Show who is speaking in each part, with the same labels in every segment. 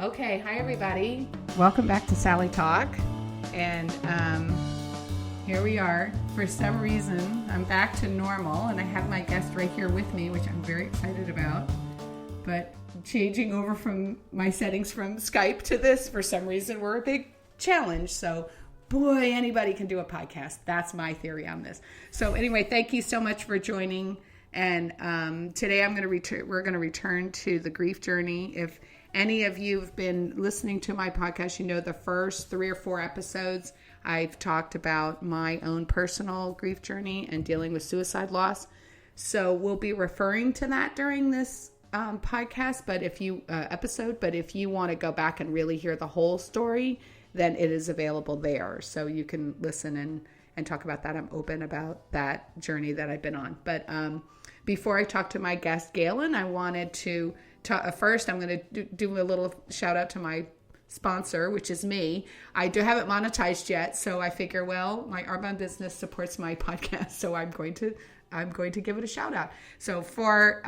Speaker 1: Okay, hi everybody. Welcome back to Sally Talk. And here we are. For some reason, I'm back to normal, and I have my guest right here with me, which I'm very excited about. But changing over from my settings from Skype to this, for some reason, were a big challenge. So, boy, anybody can do a podcast. That's my theory on this. So anyway, thank you so much for joining. And today we're going to return to the grief journey. If any of you have been listening to my podcast, you know the first 3 or 4 episodes, I've talked about my own personal grief journey and dealing with suicide loss. So we'll be referring to that during this podcast, but if you want to go back and really hear the whole story, then it is available there. So you can listen and talk about that. I'm open about that journey that I've been on. But before I talk to my guest, Galen, I wanted to first, I'm going to do a little shout out to my sponsor, which is me. I haven't monetized yet, so I figure, well, my Arbonne business supports my podcast, so I'm going to give it a shout out. So for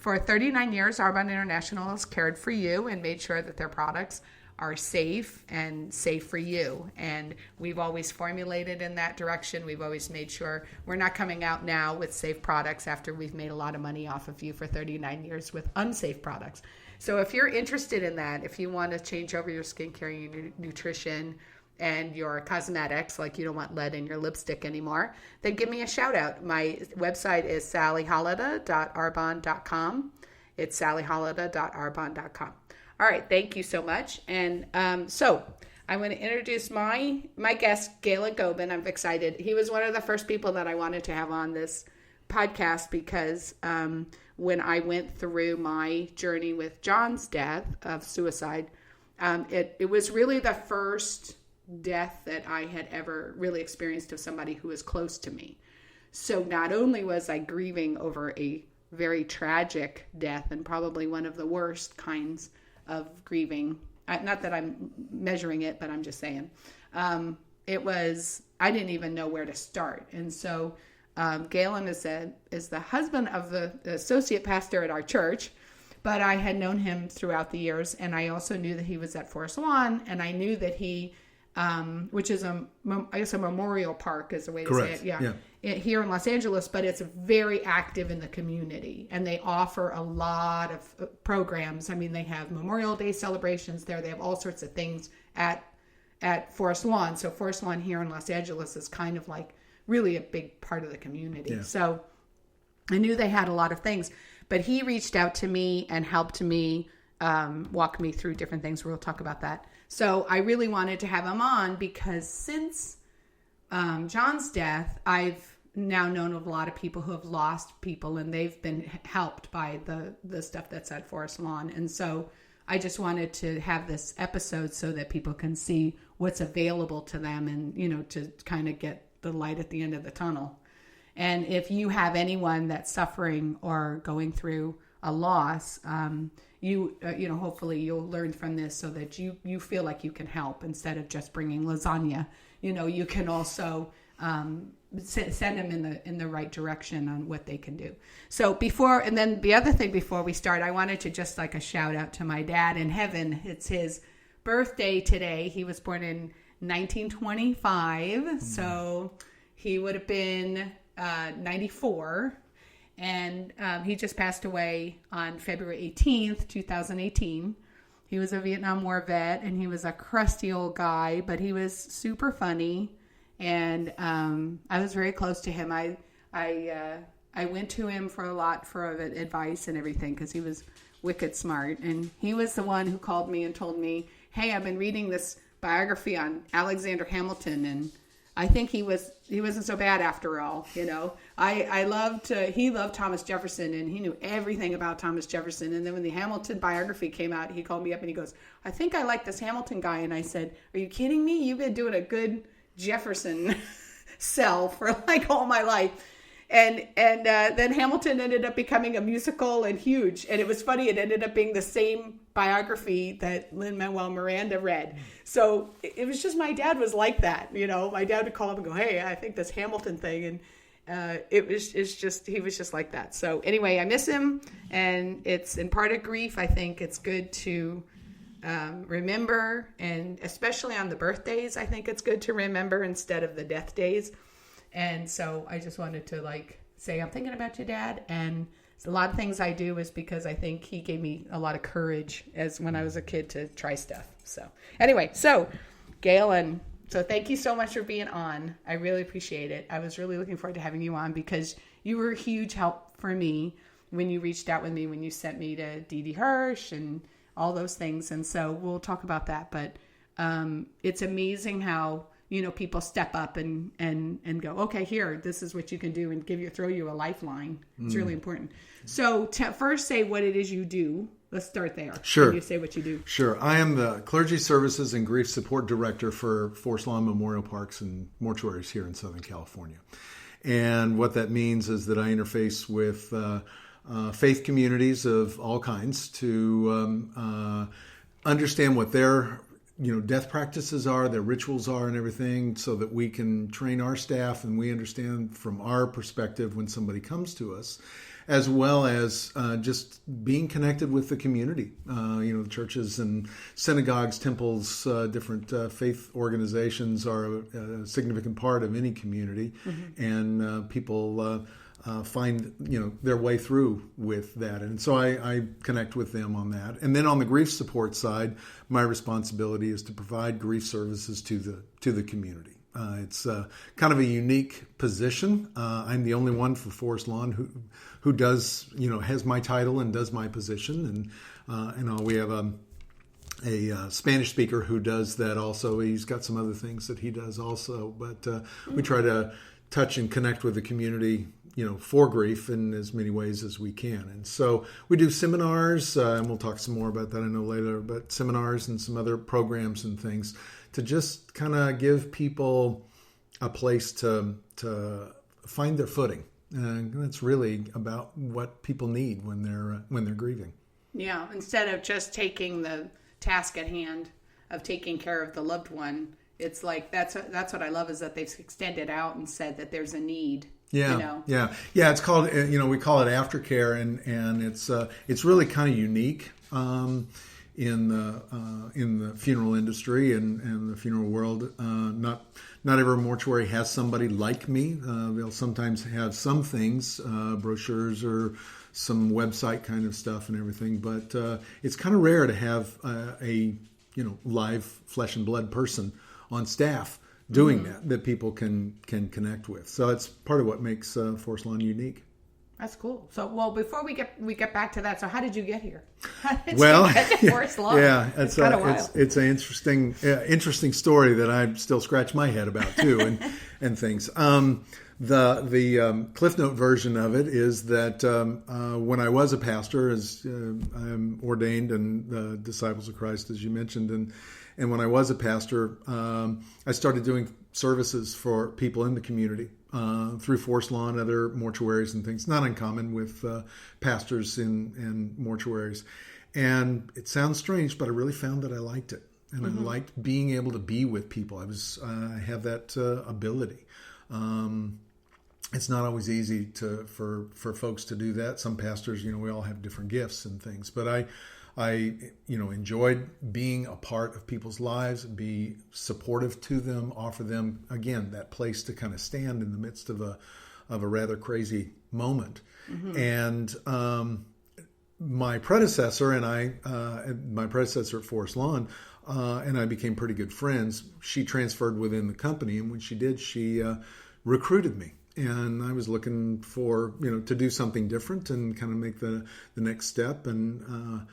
Speaker 1: 39 years, Arbonne International has cared for you and made sure that their products are safe and safe for you. And we've always formulated in that direction. We've always made sure we're not coming out now with safe products after we've made a lot of money off of you for 39 years with unsafe products. So if you're interested in that, if you want to change over your skincare, your nutrition, and your cosmetics, like you don't want lead in your lipstick anymore, then give me a shout out. My website is sallyholida.arbonne.com. It's sallyholida.arbonne.com. All right, thank you so much. And so I want to introduce my guest, Galen Goben. I'm excited. He was one of the first people that I wanted to have on this podcast because when I went through my journey with John's death of suicide, it was really the first death that I had ever really experienced of somebody who was close to me. So not only was I grieving over a very tragic death and probably one of the worst kinds of grieving, not that I'm measuring it, but I'm just saying, I didn't even know where to start. And so Galen is the husband of the associate pastor at our church, but I had known him throughout the years, and I also knew that he was at Forest Lawn, and I knew that he, which is a memorial park is the way to
Speaker 2: Correct.
Speaker 1: say it, yeah. Here in Los Angeles, but it's very active in the community, and they offer a lot of programs. I mean, they have Memorial Day celebrations there. They have all sorts of things at Forest Lawn. So Forest Lawn here in Los Angeles is kind of like really a big part of the community. Yeah. So I knew they had a lot of things, but he reached out to me and helped me walk me through different things. We'll talk about that. So I really wanted to have him on because since John's death, I've now known of a lot of people who have lost people, and they've been helped by the stuff that's at Forest Lawn. And so I just wanted to have this episode so that people can see what's available to them and, to kind of get the light at the end of the tunnel. And if you have anyone that's suffering or going through a loss, hopefully you'll learn from this so that you feel like you can help instead of just bringing lasagna. You can also send them in the right direction on what they can do. So then the other thing before we start, I wanted to just like a shout out to my dad in heaven. It's his birthday today. He was born in 1925, so he would have been 94. And he just passed away on February 18th, 2018. He was a Vietnam War vet, and he was a crusty old guy, but he was super funny. And I was very close to him. I went to him for a lot for advice and everything because he was wicked smart. And he was the one who called me and told me, hey, I've been reading this biography on Alexander Hamilton, and I think he wasn't so bad after all. He loved Thomas Jefferson, and he knew everything about Thomas Jefferson. And then when the Hamilton biography came out, he called me up and he goes, I think I like this Hamilton guy. And I said, are you kidding me? You've been doing a good Jefferson sell for like all my life. And then Hamilton ended up becoming a musical and huge. And it was funny. It ended up being the same biography that Lin-Manuel Miranda read. So it was just, my dad was like that. My dad would call up and go, hey, I think this Hamilton thing. And he was just like that. So anyway, I miss him. And it's in part of grief. I think it's good to remember, and especially on the birthdays, I think it's good to remember instead of the death days. And so I just wanted to say, I'm thinking about you, Dad. And a lot of things I do is because I think he gave me a lot of courage as when I was a kid to try stuff. So anyway, Galen, so thank you so much for being on. I really appreciate it. I was really looking forward to having you on because you were a huge help for me when you reached out with me, when you sent me to Dee Hirsch and all those things. And so we'll talk about that. But it's amazing how, people step up and go, okay, here, this is what you can do, and throw you a lifeline. It's really important. So first say what it is you do. Let's start there.
Speaker 2: Sure.
Speaker 1: Can you say what you do?
Speaker 2: Sure. I am the Clergy Services and Grief Support Director for Forest Lawn Memorial Parks and Mortuaries here in Southern California. And what that means is that I interface with faith communities of all kinds to understand what their death practices are, their rituals are, and everything, so that we can train our staff and we understand from our perspective when somebody comes to us, as well as just being connected with the community. The churches and synagogues, temples, different faith organizations are a significant part of any community, and people find their way through with that, and so I connect with them on that. And then on the grief support side, my responsibility is to provide grief services to the community. It's kind of a unique position. I'm the only one for Forest Lawn who does has my title and does my position, and we have a Spanish speaker who does that also. He's got some other things that he does also, but we try to touch and connect with the community for grief in as many ways as we can. And so we do seminars, and we'll talk some more about that I know later, but seminars and some other programs and things to just kind of give people a place to find their footing. And that's really about what people need when they're grieving.
Speaker 1: Yeah, instead of just taking the task at hand of taking care of the loved one, it's like that's what I love, is that they've extended out and said that there's a need.
Speaker 2: Yeah. It's called we call it aftercare, and it's really kind of unique in the funeral industry and the funeral world. Not every mortuary has somebody like me. They'll sometimes have some things, brochures or some website kind of stuff and everything, but it's kind of rare to have a live flesh and blood person on staff doing that people can connect with. So it's part of what makes Forest Lawn unique.
Speaker 1: That's cool. So, well, before we get back to that, so how did you get here? How did you get to Forest Lawn?
Speaker 2: Yeah, it's an interesting story that I still scratch my head about too, and things. The Cliff Note version of it is that when I was a pastor, as I'm ordained in the Disciples of Christ, as you mentioned, and when I was a pastor, I started doing services for people in the community through Forest Lawn, other mortuaries and things. Not uncommon with pastors in mortuaries. And it sounds strange, but I really found that I liked it. And I liked being able to be with people. I have that ability. It's not always easy for folks to do that. Some pastors, we all have different gifts and things. But I enjoyed being a part of people's lives, be supportive to them, offer them, again, that place to kind of stand in the midst of a rather crazy moment. And my predecessor my predecessor at Forest Lawn, and I became pretty good friends. She transferred within the company, and when she did, she recruited me. And I was looking for, to do something different and kind of make the next step, and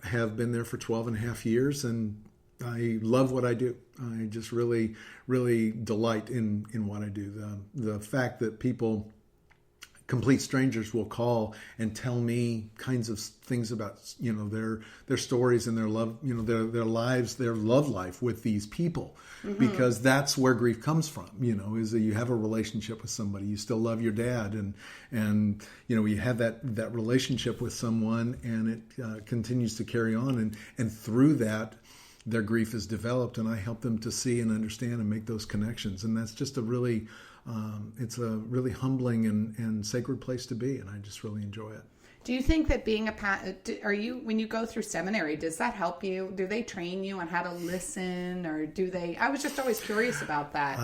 Speaker 2: have been there for 12 and a half years, and I love what I do. I just really, really delight in what I do. The fact that people, complete strangers, will call and tell me kinds of things about their stories and their love, their lives, their love life with these people, because that's where grief comes from. Is that you have a relationship with somebody, you still love your dad, and you have that relationship with someone, and it continues to carry on, and through that their grief is developed, and I help them to see and understand and make those connections, and that's just a really humbling and sacred place to be, and I just really enjoy it.
Speaker 1: Do you think that being when you go through seminary, does that help you? Do they train you on how to listen, or I was just always curious about that.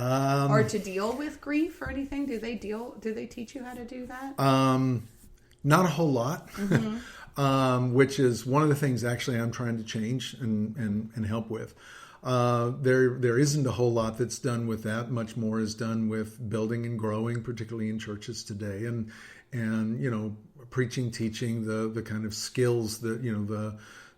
Speaker 1: Or to deal with grief or anything? Do they teach you how to do that?
Speaker 2: Not a whole lot, which is one of the things actually I'm trying to change and help with. There isn't a whole lot that's done with that. Much more is done with building and growing, particularly in churches today, and preaching, teaching, the kind of skills that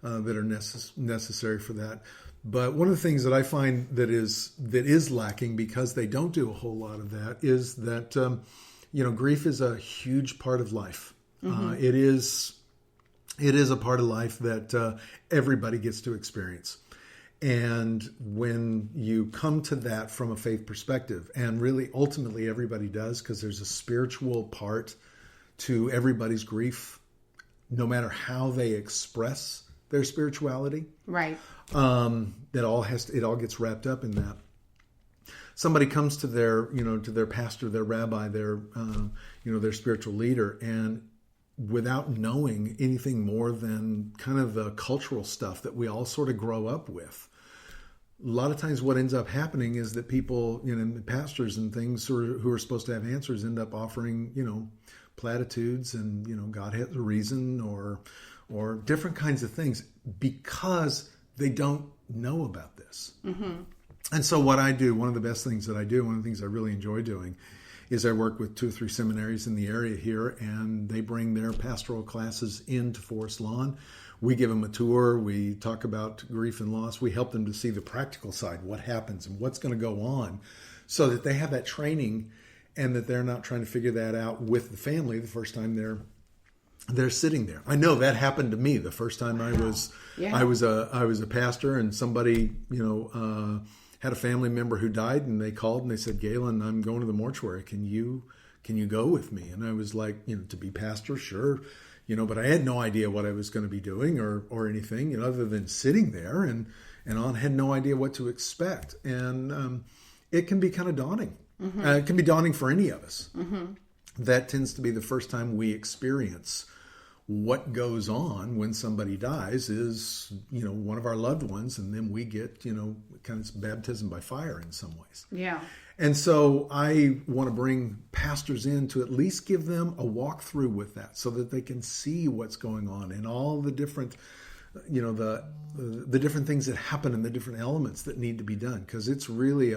Speaker 2: that are necessary for that. But one of the things that I find that is lacking, because they don't do a whole lot of that, is that grief is a huge part of life. It is a part of life that everybody gets to experience. And when you come to that from a faith perspective, and really ultimately everybody does, because there's a spiritual part to everybody's grief, no matter how they express their spirituality. Right. It all gets wrapped up in that. Somebody comes to their pastor, their rabbi, their spiritual leader, and without knowing anything more than kind of the cultural stuff that we all sort of grow up with, a lot of times what ends up happening is that people, pastors and things who are supposed to have answers, end up offering, platitudes and, God has a reason, or different kinds of things, because they don't know about this. Mm-hmm. And so what I do, one of the best things that I do, one of the things I really enjoy doing, is I work with 2 or 3 seminaries in the area here, and they bring their pastoral classes into Forest Lawn. We give them a tour. We talk about grief and loss. We help them to see the practical side, what happens and what's going to go on, so that they have that training, and that they're not trying to figure that out with the family the first time they're sitting there. I know that happened to me the first time. I was a pastor, and somebody had a family member who died, and they called and they said, "Galen, I'm going to the mortuary. Can you go with me?" And I was like, to be pastor, sure, but I had no idea what I was going to be doing or anything, other than sitting there and I had no idea what to expect, and it can be kind of daunting. Mm-hmm. It can be daunting for any of us. Mm-hmm. That tends to be the first time we experience what goes on when somebody dies, is, one of our loved ones, and then we get, kind of baptism by fire in some ways. Yeah. And so I want to bring pastors in to at least give them a walkthrough with that, so that they can see what's going on and all the different, the different things that happen and the different elements that need to be done. Because it's really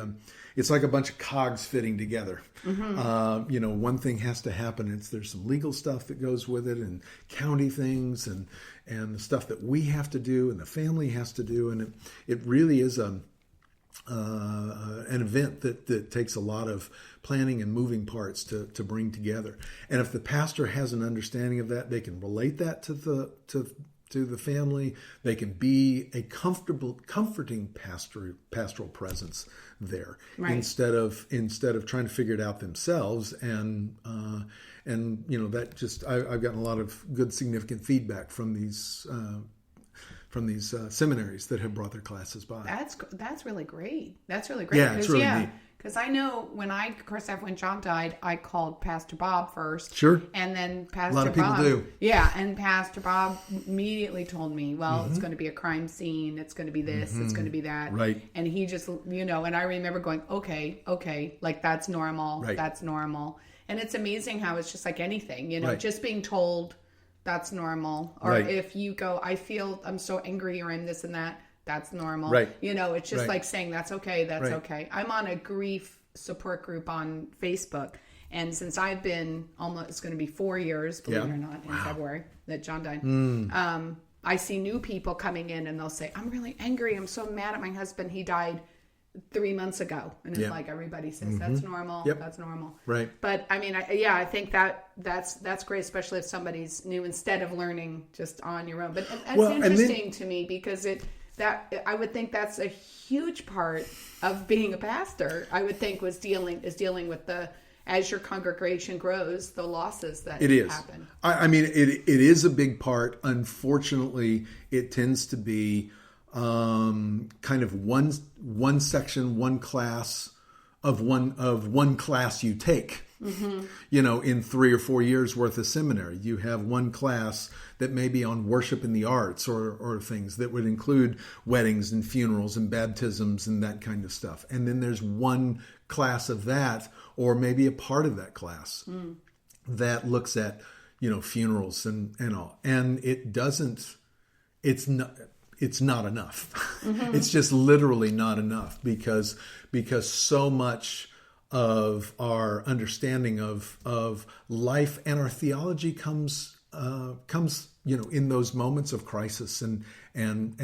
Speaker 2: it's like a bunch of cogs fitting together. Mm-hmm. One thing has to happen. There's some legal stuff that goes with it, and county things, and the stuff that we have to do and the family has to do. And it really is an event that takes a lot of planning and moving parts to bring together. And if the pastor has an understanding of that, they can relate that to the family. They can be a comforting pastoral presence there, right, instead of trying to figure it out themselves. And that just I've gotten a lot of good, significant feedback from these seminaries that have brought their classes by.
Speaker 1: That's really great. That's really great.
Speaker 2: Yeah, it's really neat.
Speaker 1: Because I know when John died, I called Pastor Bob first.
Speaker 2: Sure.
Speaker 1: And then Pastor Bob.
Speaker 2: A lot of people do.
Speaker 1: Yeah, and Pastor Bob immediately told me, well, mm-hmm, it's going to be a crime scene. It's going to be this. Mm-hmm. It's going to be that.
Speaker 2: Right.
Speaker 1: And he just, and I remember going, okay, like that's normal. Right. That's normal. And it's amazing how it's just like anything, right, just being told that's normal. Or right, if you go, I'm so angry, or I'm this and that. That's normal. Right. It's just right, like saying that's okay. That's right, okay. I'm on a grief support group on Facebook. And since I've been it's going to be 4 years, believe it or not, in February that John died. I see new people coming in, and they'll say, I'm really angry. I'm so mad at my husband. He died 3 months ago. And it's like everybody says, mm-hmm, that's normal. Yep. That's normal. Right. But I mean, I think that's great, especially if somebody's new, instead of learning just on your own. But it's interesting to me, because I would think that's a huge part of being a pastor. I would think is dealing with as your congregation grows, the losses that happen.
Speaker 2: I mean, it is a big part. Unfortunately, it tends to be kind of one section, one class of one class you take. In 3 or 4 years worth of seminary. You have one class that may be on worship in the arts or things that would include weddings and funerals and baptisms and that kind of stuff. And then there's one class of that, or maybe a part of that class that looks at, funerals and all. And it's not enough. It's just literally not enough because so much of our understanding of life and our theology comes in those moments of crisis and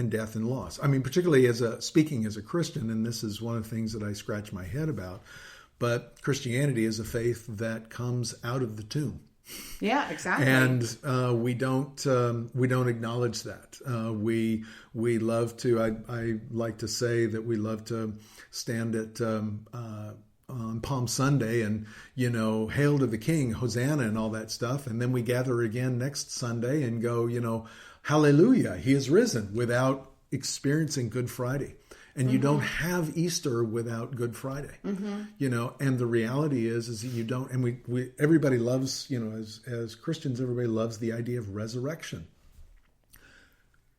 Speaker 2: death and loss. I mean, particularly speaking as a Christian, and this is one of the things that I scratch my head about, but Christianity is a faith that comes out of the tomb.
Speaker 1: Yeah, exactly.
Speaker 2: And we don't acknowledge that. We love to. I like to say that we love to stand at on Palm Sunday and hail to the King, Hosanna, and all that stuff, and then we gather again next Sunday and go, Hallelujah, He is risen, without experiencing Good Friday. And you don't have Easter without Good Friday, and the reality is that you don't, and we everybody loves, as Christians, everybody loves the idea of resurrection.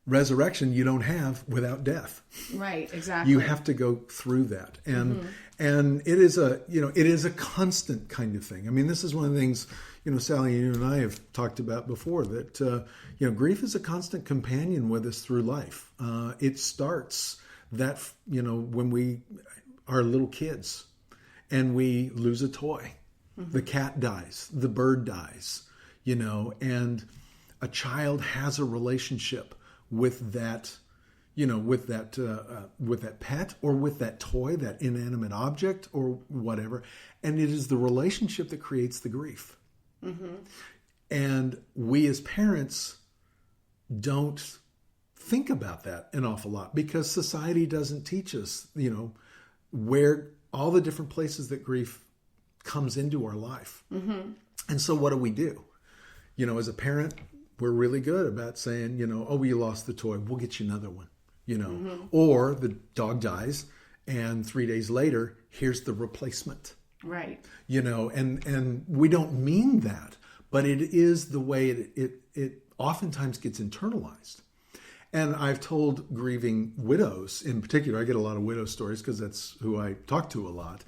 Speaker 2: Resurrection you don't have without death.
Speaker 1: Right, exactly.
Speaker 2: You have to go through that. And it is a constant kind of thing. I mean, this is one of the things, Sally, you and I have talked about before, that, grief is a constant companion with us through life. It starts that, when we are little kids and we lose a toy, the cat dies, the bird dies, and a child has a relationship with that, with that pet or with that toy, that inanimate object or whatever. And it is the relationship that creates the grief. And we as parents don't think about that an awful lot because society doesn't teach us, where all the different places that grief comes into our life. And so what do? As a parent, we're really good about saying, oh, you lost the toy, we'll get you another one, or the dog dies and 3 days later, here's the replacement.
Speaker 1: Right.
Speaker 2: And we don't mean that, but it is the way it oftentimes gets internalized. And I've told grieving widows in particular, I get a lot of widow stories because that's who I talk to a lot.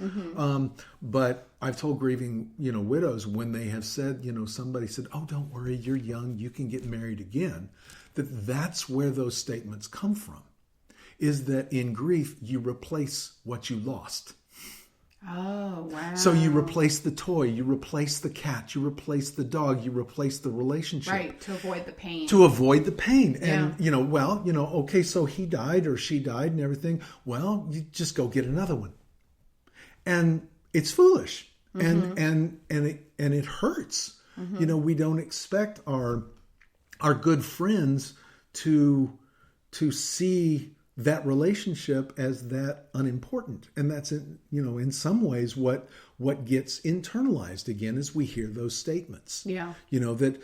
Speaker 2: But I've told grieving, widows when they have said, somebody said, oh, don't worry, you're young, you can get married again. That's where those statements come from, is that in grief, you replace what you lost.
Speaker 1: Oh, wow.
Speaker 2: So you replace the toy, you replace the cat, you replace the dog, you replace the relationship.
Speaker 1: Right, to avoid the pain.
Speaker 2: To avoid the pain. And, okay, so he died or she died and everything. Well, you just go get another one. And it's foolish. And it hurts. We don't expect our good friends to see that relationship as that unimportant. And that's, in some ways what gets internalized again as we hear those statements.
Speaker 1: Yeah.
Speaker 2: That,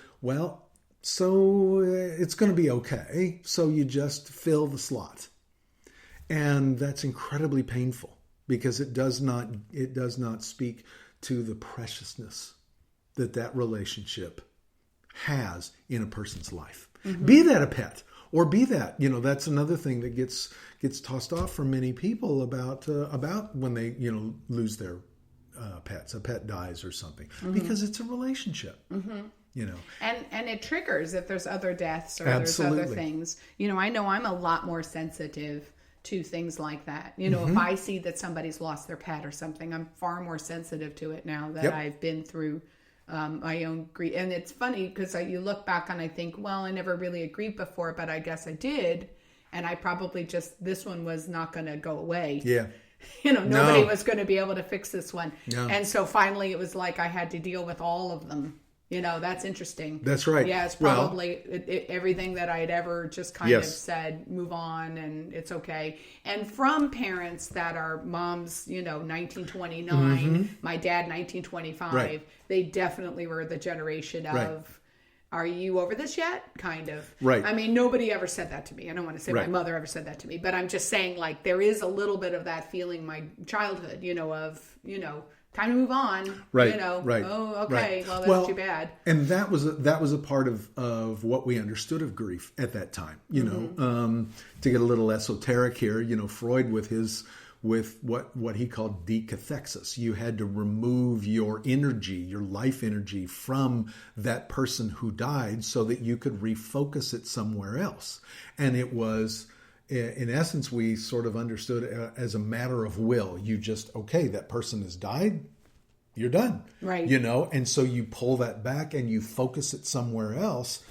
Speaker 2: so it's going to be okay. So you just fill the slot. And that's incredibly painful because it does not speak to the preciousness that relationship has in a person's life. Be that a pet. Or be that, that's another thing that gets tossed off for many people about when they, lose their pets. A pet dies or something because it's a relationship. And
Speaker 1: it triggers if there's other deaths or
Speaker 2: Absolutely.
Speaker 1: There's other things. I know I'm a lot more sensitive to things like that. If I see that somebody's lost their pet or something, I'm far more sensitive to it now that I've been through my own grief. And it's funny because you look back and I think, well, I never really agreed before, but I guess I did. And I probably this one was not going to go away.
Speaker 2: Yeah.
Speaker 1: Nobody was going to be able to fix this one.
Speaker 2: No.
Speaker 1: And so finally it was like I had to deal with all of them. That's interesting.
Speaker 2: That's right.
Speaker 1: Yeah, it's probably everything that I had ever just kind of said, move on and it's okay. And from parents that are moms, 1929, my dad 1925, they definitely were the generation of, are you over this yet? Kind of.
Speaker 2: Right.
Speaker 1: I mean, nobody ever said that to me. I don't want to say my mother ever said that to me, but I'm just saying there is a little bit of that feeling, my childhood, time to move on.
Speaker 2: Right.
Speaker 1: Right. Oh, okay.
Speaker 2: Right.
Speaker 1: Well, that's too bad.
Speaker 2: And that was a part of what we understood of grief at that time. To get a little esoteric here, Freud with what he called decathexis. You had to remove your energy, your life energy, from that person who died so that you could refocus it somewhere else. And it was, in essence, we sort of understood it as a matter of will. You just, okay, that person has died, you're done.
Speaker 1: Right.
Speaker 2: And so you pull that back and you focus it somewhere else.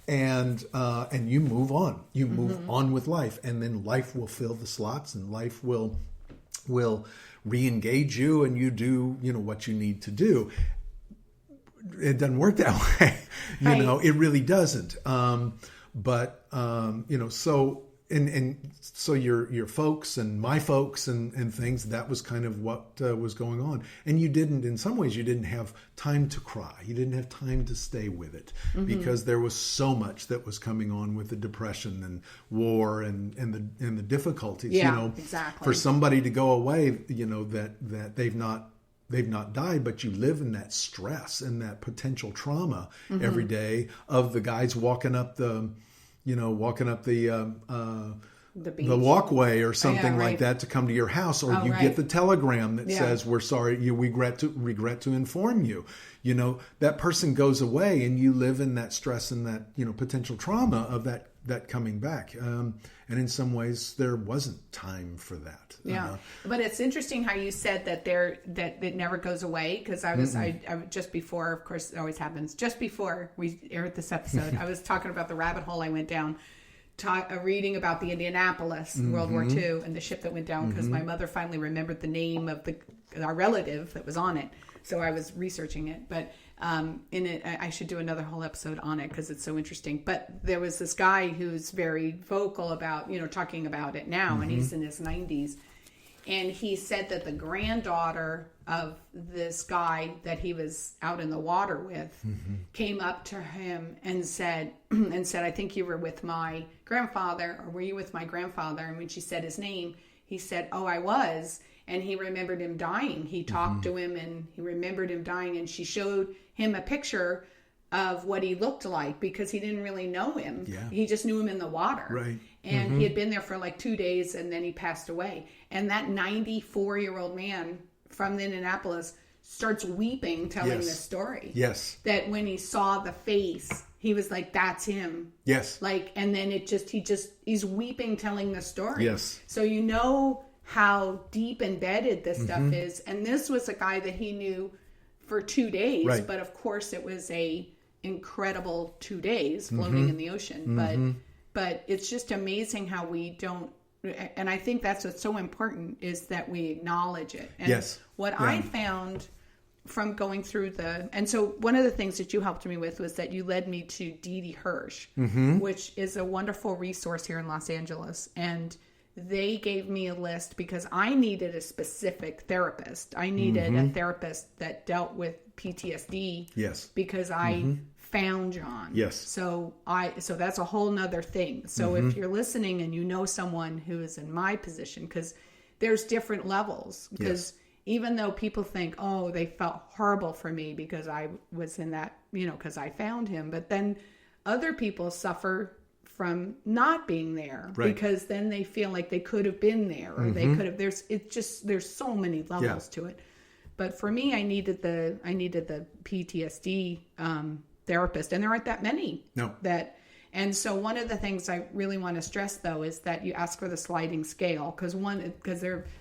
Speaker 2: And you move on. You move on with life, and then life will fill the slots, and life will re-engage you, and you do what you need to do. It doesn't work that way. It really doesn't. So your folks and my folks and things, that was kind of what was going on. And in some ways you didn't have time to cry. You didn't have time to stay with it because there was so much that was coming on with the depression and war and the difficulties.
Speaker 1: Exactly.
Speaker 2: For somebody to go away, that they've not died, but you live in that stress and that potential trauma every day of the guys walking up the walkway or something like that to come to your house, or you get the telegram that says, "We're sorry, we regret to inform you." That person goes away, and you live in that stress and that potential trauma of that coming back. And in some ways, there wasn't time for that.
Speaker 1: Yeah, but it's interesting how you said that it never goes away, because I just before, of course, it always happens. Just before we aired this episode, I was talking about the rabbit hole I went down, reading about the Indianapolis World War II and the ship that went down, because my mother finally remembered the name of our relative that was on it. So I was researching it, but in it, I should do another whole episode on it because it's so interesting. But there was this guy who's very vocal about, talking about it now, and he's in his 90s. And he said that the granddaughter of this guy that he was out in the water with came up to him and said, "I think you were with my grandfather, or were you with my grandfather?" And when she said his name, he said, "Oh, I was." And he remembered him dying. He talked to him, and he remembered him dying. And she showed him a picture of what he looked like, because he didn't really know him. Yeah. He just knew him in the water.
Speaker 2: Right.
Speaker 1: And he had been there for like 2 days, and then he passed away. And that 94-year-old man from the Indianapolis starts weeping, telling this story.
Speaker 2: Yes.
Speaker 1: That when he saw the face, he was like, "That's him."
Speaker 2: Yes.
Speaker 1: And then he's weeping, telling the story.
Speaker 2: Yes.
Speaker 1: So how deep embedded this stuff is. And this was a guy that he knew for 2 days, but of course it was a incredible 2 days floating in the ocean. But it's just amazing how we don't, and I think that's what's so important, is that we acknowledge it. And what I found from going through and so one of the things that you helped me with was that you led me to Didi Hirsch, which is a wonderful resource here in Los Angeles. And they gave me a list because I needed a specific therapist. I needed a therapist that dealt with PTSD.
Speaker 2: Yes.
Speaker 1: Because I found John.
Speaker 2: Yes.
Speaker 1: So that's a whole nother thing. So if you're listening and you know someone who is in my position, because there's different levels. Because even though people think, oh, they felt horrible for me because I was in that, because I found him. But then other people suffer from not being there, because then they feel like they could have been there, or they could have. There's so many levels to it. But for me, I needed the PTSD therapist, and there aren't that many.
Speaker 2: No.
Speaker 1: And so one of the things I really want to stress, though, is that you ask for the sliding scale, because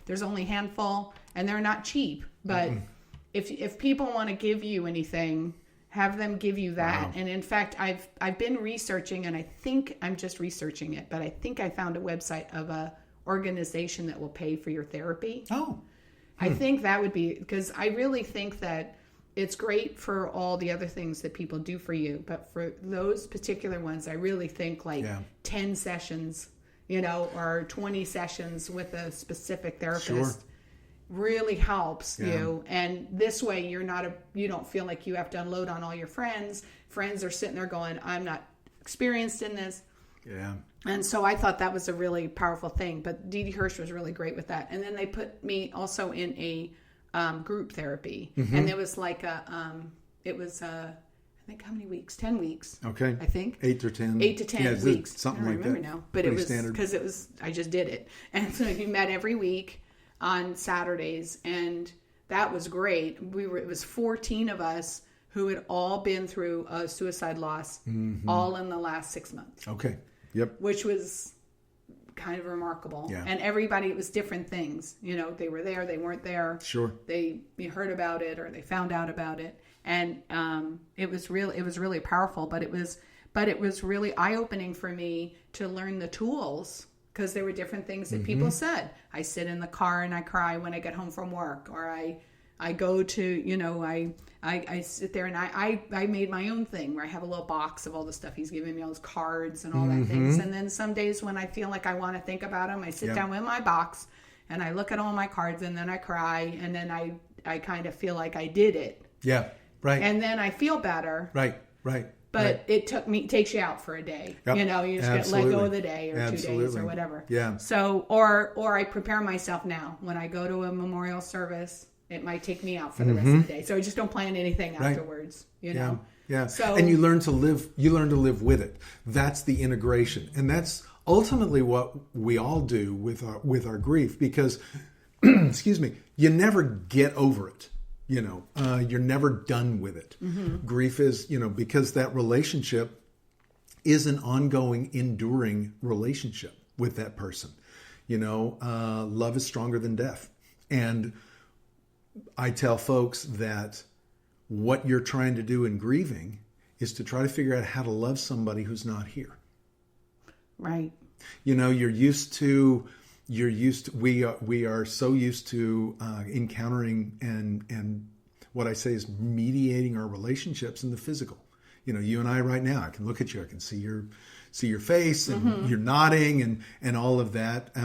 Speaker 1: there's only a handful, and they're not cheap. But if people want to give you anything, have them give you that. Wow. And in fact, I've been researching, and I think I'm just researching it, but I think I found a website of a organization that will pay for your therapy.
Speaker 2: Oh.
Speaker 1: I think that would be, because I really think that it's great for all the other things that people do for you, but for those particular ones, I really think 10 sessions, or 20 sessions with a specific therapist really helps you. And this way you don't feel like you have to unload on all your friends. Friends are sitting there going, "I'm not experienced in this."
Speaker 2: Yeah.
Speaker 1: And so I thought that was a really powerful thing. But Didi Hirsch was really great with that. And then they put me also in a group therapy. And it was like I think how many weeks? 10 weeks.
Speaker 2: Okay.
Speaker 1: I think
Speaker 2: 8 or 10.
Speaker 1: 8 to 10 weeks.
Speaker 2: Something like that.
Speaker 1: I don't remember now, but
Speaker 2: Pretty
Speaker 1: it was
Speaker 2: standard.
Speaker 1: because I just did it, and so you met every week on Saturdays, and that was great. It was 14 of us who had all been through a suicide loss, all in the last 6 months.
Speaker 2: Okay. Yep.
Speaker 1: Which was kind of remarkable.
Speaker 2: Yeah.
Speaker 1: And everybody, it was different things. They were there, they weren't there.
Speaker 2: Sure.
Speaker 1: They heard about it or they found out about it. And it was really powerful, but it was really eye-opening for me to learn the tools, because there were different things that people said. I sit in the car and I cry when I get home from work, or I go to, I sit there and I made my own thing where I have a little box of all the stuff he's given me, all those cards and all that things. And then some days when I feel like I want to think about him, I sit down with my box and I look at all my cards, and then I cry, and then I kind of feel like I did it.
Speaker 2: Yeah. Right.
Speaker 1: And then I feel better.
Speaker 2: Right.
Speaker 1: But it takes you out for a day.
Speaker 2: Yep.
Speaker 1: You just get let go of the day or 2 days or whatever.
Speaker 2: Yeah.
Speaker 1: So, or I prepare myself now. When I go to a memorial service, it might take me out for the rest of the day. So I just don't plan anything afterwards, know?
Speaker 2: Yeah.
Speaker 1: So,
Speaker 2: and you learn to live with it. That's the integration. And that's ultimately what we all do with our grief, because excuse me, you never get over it. You're never done with it. Grief is, because that relationship is an ongoing, enduring relationship with that person. Love is stronger than death. And I tell folks that what you're trying to do in grieving is to try to figure out how to love somebody who's not here.
Speaker 1: Right.
Speaker 2: We are so used to encountering and what I say is mediating our relationships in the physical. You and I right now, I can look at you, I can see your face, and you're nodding and all of that.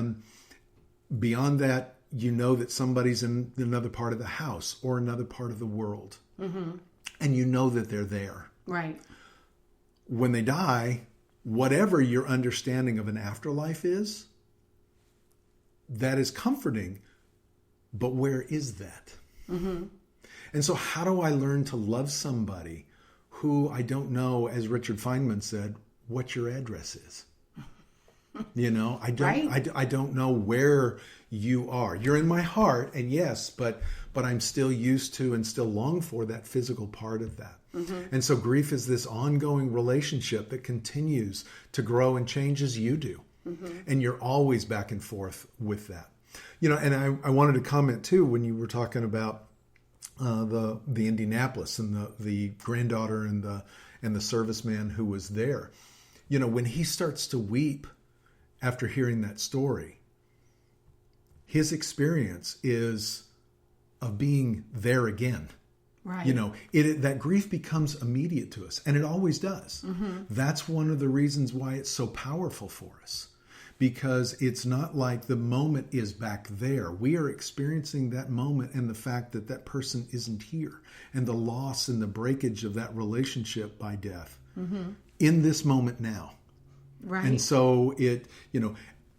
Speaker 2: Beyond that, that somebody's in another part of the house or another part of the world, and that they're there.
Speaker 1: Right.
Speaker 2: When they die, whatever your understanding of an afterlife is, that is comforting, but where is that? And so how do I learn to love somebody who I don't know, as Richard Feynman said, what your address is? I don't know where you are. You're in my heart, and yes, but I'm still used to and still long for that physical part of that. And so grief is this ongoing relationship that continues to grow and change as you do. And you're always back and forth with that. And I wanted to comment too, when you were talking about the Indianapolis and the granddaughter and the serviceman who was there. When he starts to weep after hearing that story, his experience is of being there again.
Speaker 1: Right.
Speaker 2: That grief becomes immediate to us, and it always does. That's one of the reasons why it's so powerful for us. Because it's not like the moment is back there. We are experiencing that moment and the fact that that person isn't here, and the loss and the breakage of that relationship by death in this moment now.
Speaker 1: Right.
Speaker 2: And so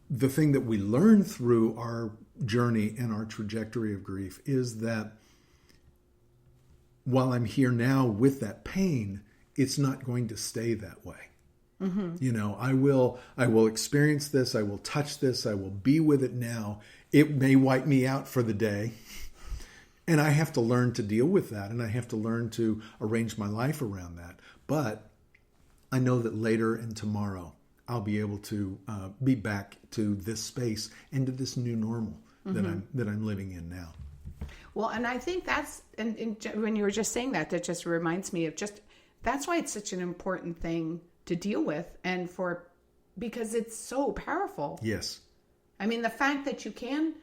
Speaker 2: the thing that we learn through our journey and our trajectory of grief is that while I'm here now with that pain, it's not going to stay that way. I will experience this. I will touch this. I will be with it now. It may wipe me out for the day. And I have to learn to deal with that. And I have to learn to arrange my life around that. But I know that later and tomorrow, I'll be able to be back to this space and to this new normal that I'm living in now.
Speaker 1: Well, and I think that's, and when you were just saying that just reminds me of that's why it's such an important thing to deal with, because it's so powerful.
Speaker 2: Yes.
Speaker 1: I mean, the fact that you can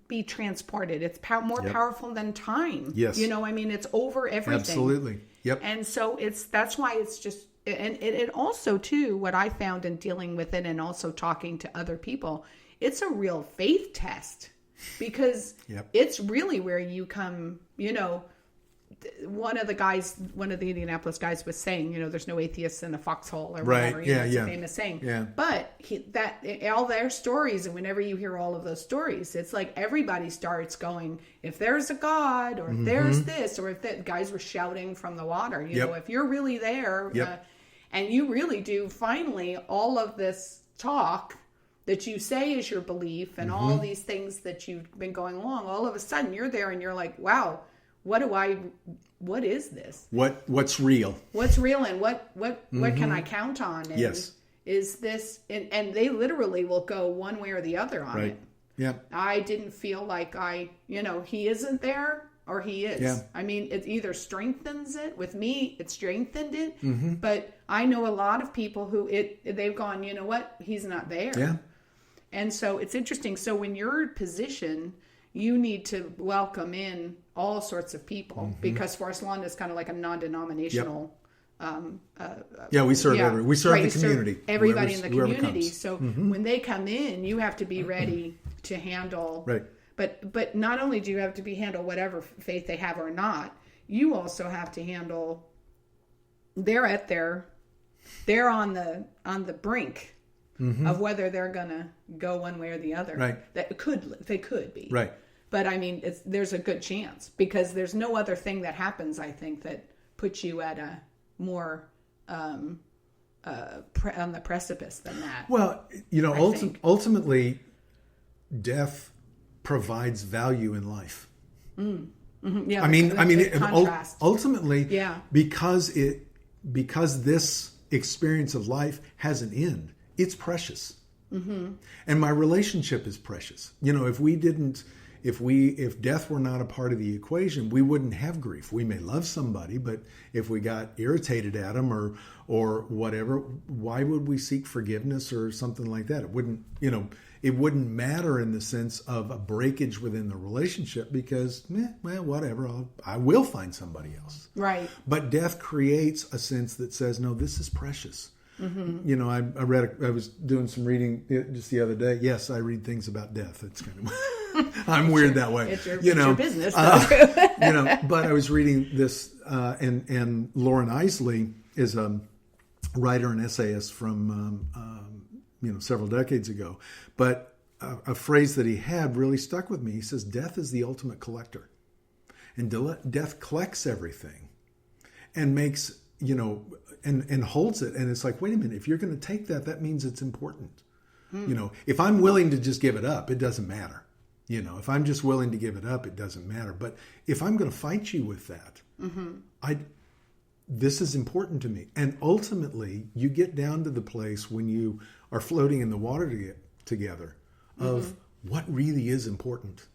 Speaker 1: be transported, it's more powerful than time.
Speaker 2: Yes.
Speaker 1: It's over everything.
Speaker 2: Absolutely. Yep.
Speaker 1: And so that's why it's just, and it also too, what I found in dealing with it and also talking to other people, it's a real faith test, because it's really where you come, one of the Indianapolis guys was saying, there's no atheists in a foxhole or
Speaker 2: Right.
Speaker 1: whatever.
Speaker 2: It's
Speaker 1: a famous saying.
Speaker 2: Yeah.
Speaker 1: But all their stories, and whenever you hear all of those stories, it's like everybody starts going, if there's a God, or if there's this, or if that, guys were shouting from the water, if you're really there, and you really do, finally, all of this talk that you say is your belief, and all these things that you've been going along, all of a sudden you're there and you're like, wow, what is this?
Speaker 2: What's real?
Speaker 1: What's real, and what can I count on? And
Speaker 2: Yes.
Speaker 1: is this, and they literally will go one way or the other on it.
Speaker 2: Yeah.
Speaker 1: I didn't feel like he isn't there or he is.
Speaker 2: Yeah.
Speaker 1: I mean, it either strengthens it. With me, it strengthened it. But I know a lot of people who they've gone, you know what? He's not there.
Speaker 2: Yeah.
Speaker 1: And so it's interesting. So when you're in position, you need to welcome in all sorts of people, because Forest Lawn is kind of like a non-denominational.
Speaker 2: We serve the community.
Speaker 1: Everybody in the community. So when they come in, you have to be ready to handle.
Speaker 2: Right.
Speaker 1: But not only do you have to handle whatever faith they have or not, you also have to handle. They're on the brink of whether they're gonna go one way or the other.
Speaker 2: Right.
Speaker 1: They could be.
Speaker 2: Right.
Speaker 1: But I mean, there's a good chance, because there's no other thing that happens, I think, that puts you at a more on the precipice than that.
Speaker 2: Well, ultimately, death provides value in life.
Speaker 1: Yeah,
Speaker 2: I mean,
Speaker 1: contrast.
Speaker 2: Ultimately, because this experience of life has an end, it's precious. And my relationship is precious. If death were not a part of the equation, we wouldn't have grief. We may love somebody, but if we got irritated at them or whatever, why would we seek forgiveness or something like that? It wouldn't matter in the sense of a breakage within the relationship, because, whatever, I will find somebody else.
Speaker 1: Right.
Speaker 2: But death creates a sense that says, no, this is precious. I was doing some reading just the other day. Yes, I read things about death. It's kind of I'm weird that way.
Speaker 1: It's your business.
Speaker 2: But I was reading this, and Lauren Isley is a writer and essayist from several decades ago. But a phrase that he had really stuck with me. He says, "Death is the ultimate collector, and death collects everything, and makes." And holds it. And it's like, wait a minute, if you're going to take that means it's important. If I'm willing to just give it up, it doesn't matter. If I'm just willing to give it up, it doesn't matter. But if I'm going to fight you with that, this is important to me. And ultimately, you get down to the place when you are floating in the water together of what really is important.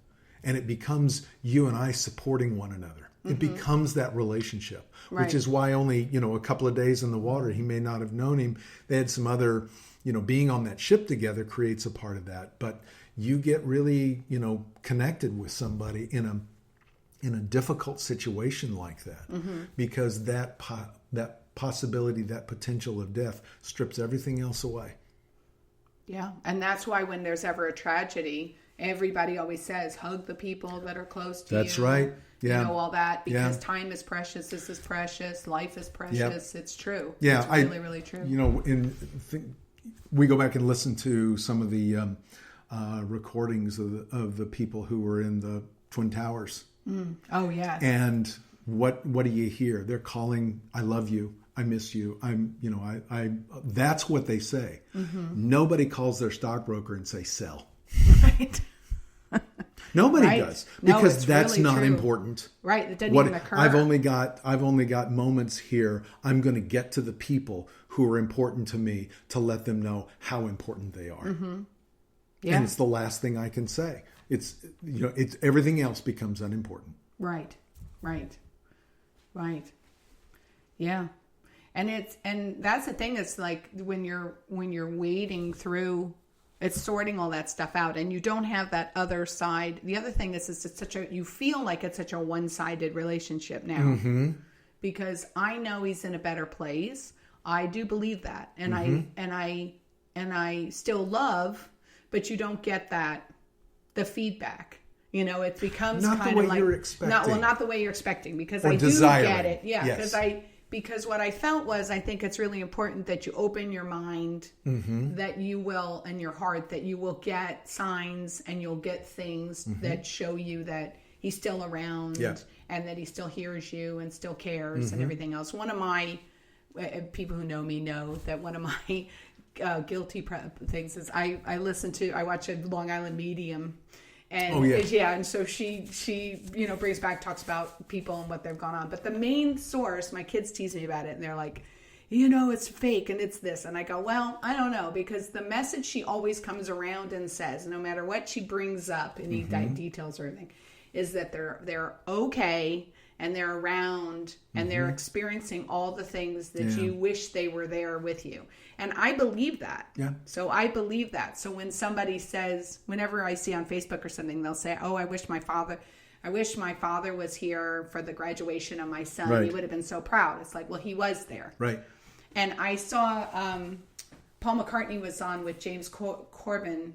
Speaker 2: And it becomes you and I supporting one another. It becomes that relationship, which is why only, a couple of days in the water, he may not have known him. They had some other, being on that ship together creates a part of that. But you get really, connected with somebody in a difficult situation like that, because that possibility, that potential of death strips everything else away.
Speaker 1: Yeah. And that's why when there's ever a tragedy, everybody always says, hug the people that are close to you.
Speaker 2: That's right. Yeah.
Speaker 1: All that, because time is precious. This is precious. Life is precious. It's true.
Speaker 2: Yeah.
Speaker 1: It's really, really true.
Speaker 2: We go back and listen to some of the recordings of the people who were in the Twin Towers.
Speaker 1: Oh, yeah.
Speaker 2: And what do you hear? They're calling, I love you. I miss you. That's what they say. Nobody calls their stockbroker and say, sell.
Speaker 1: Right.
Speaker 2: Nobody does, because that's
Speaker 1: really
Speaker 2: not
Speaker 1: true.
Speaker 2: Important.
Speaker 1: Right. It doesn't even occur.
Speaker 2: I've only got moments here. I'm going to get to the people who are important to me to let them know how important they are. Yeah. And it's the last thing I can say. It's everything else becomes unimportant.
Speaker 1: Right. Yeah. And that's the thing. It's like when you're wading through, it's sorting all that stuff out, and you don't have that other side. The other thing is you feel like it's such a one-sided relationship now, because I know he's in a better place. I do believe that. And I still love, but you don't get the feedback. You know, it becomes
Speaker 2: not
Speaker 1: kind
Speaker 2: the way
Speaker 1: of like
Speaker 2: you're expecting.
Speaker 1: not the way you're expecting, because
Speaker 2: or
Speaker 1: I
Speaker 2: desiring.
Speaker 1: do get it. Yeah,
Speaker 2: yes.
Speaker 1: because what I felt was, I think it's really important that you open your mind, that you will, and your heart, that you will get signs and you'll get things that show you that he's still around, and that he still hears you and still cares and everything else. One of my people who know me know that one of my guilty things is I watch a Long Island medium. And and so she brings back, talks about people and what they've gone on. But the main source, my kids tease me about it, and they're like, it's fake and it's this. And I go, well, I don't know, because the message she always comes around and says, no matter what she brings up, any details or anything, is that they're okay and they're around and they're experiencing all the things that you wish they were there with you. And I believe that. Yeah. So I believe that. So when somebody says, whenever I see on Facebook or something, they'll say, oh, I wish my father was here for the graduation of my son. Right. He would have been so proud. It's like, well, he was there.
Speaker 2: Right.
Speaker 1: And I saw Paul McCartney was on with James Corbin,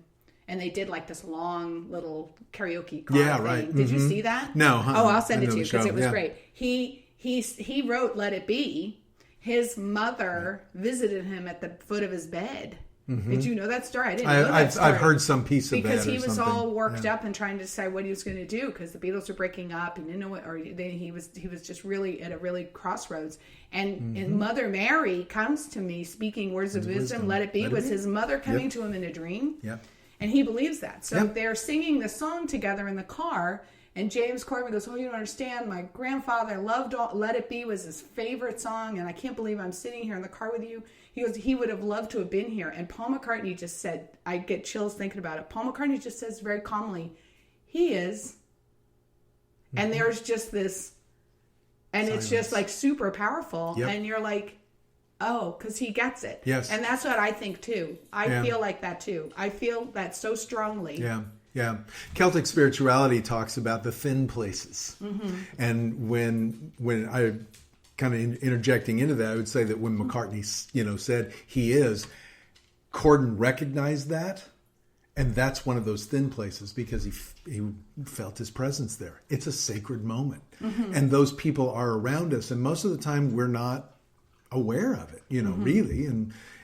Speaker 1: and they did like this long little karaoke car thing.
Speaker 2: Right.
Speaker 1: Did you see that?
Speaker 2: No.
Speaker 1: Oh, I'll send it to you because it was great. He wrote Let It Be. His mother visited him at the foot of his bed. Did you know that story? I didn't know that story.
Speaker 2: I've heard some piece of that.
Speaker 1: Because he was all worked up and trying to decide what he was going to do, because the Beatles were breaking up. He didn't know what, or he was just really at a really crossroads. And Mother Mary comes to me speaking words of wisdom. Let it be was his mother coming to him in a dream. Yep. And he believes that. So they're singing the song together in the car. And James Corbin goes, oh, you don't understand. My grandfather loved Let It Be, was his favorite song. And I can't believe I'm sitting here in the car with you. He goes, he would have loved to have been here. And Paul McCartney just said, I get chills thinking about it. Paul McCartney just says very calmly, he is. And there's just this, and silence. It's just like super powerful. Yep. And you're like, oh, because he gets it. Yes. And that's what I think too. I feel like that too. I feel that so strongly.
Speaker 2: Yeah. Yeah. Celtic spirituality talks about the thin places. And when I kind of interjecting into that, I would say that when McCartney, said he is, Corden recognized that. And that's one of those thin places, because he felt his presence there. It's a sacred moment. And those people are around us. And most of the time we're not aware of it, really.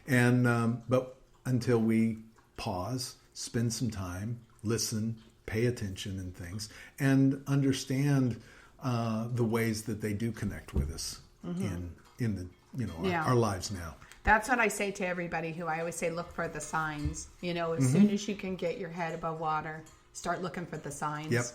Speaker 2: But until we pause, spend some time, listen, pay attention and things, and understand the ways that they do connect with us in the our lives now.
Speaker 1: That's what I say to everybody who I always say, look for the signs. As soon as you can get your head above water, start looking for the signs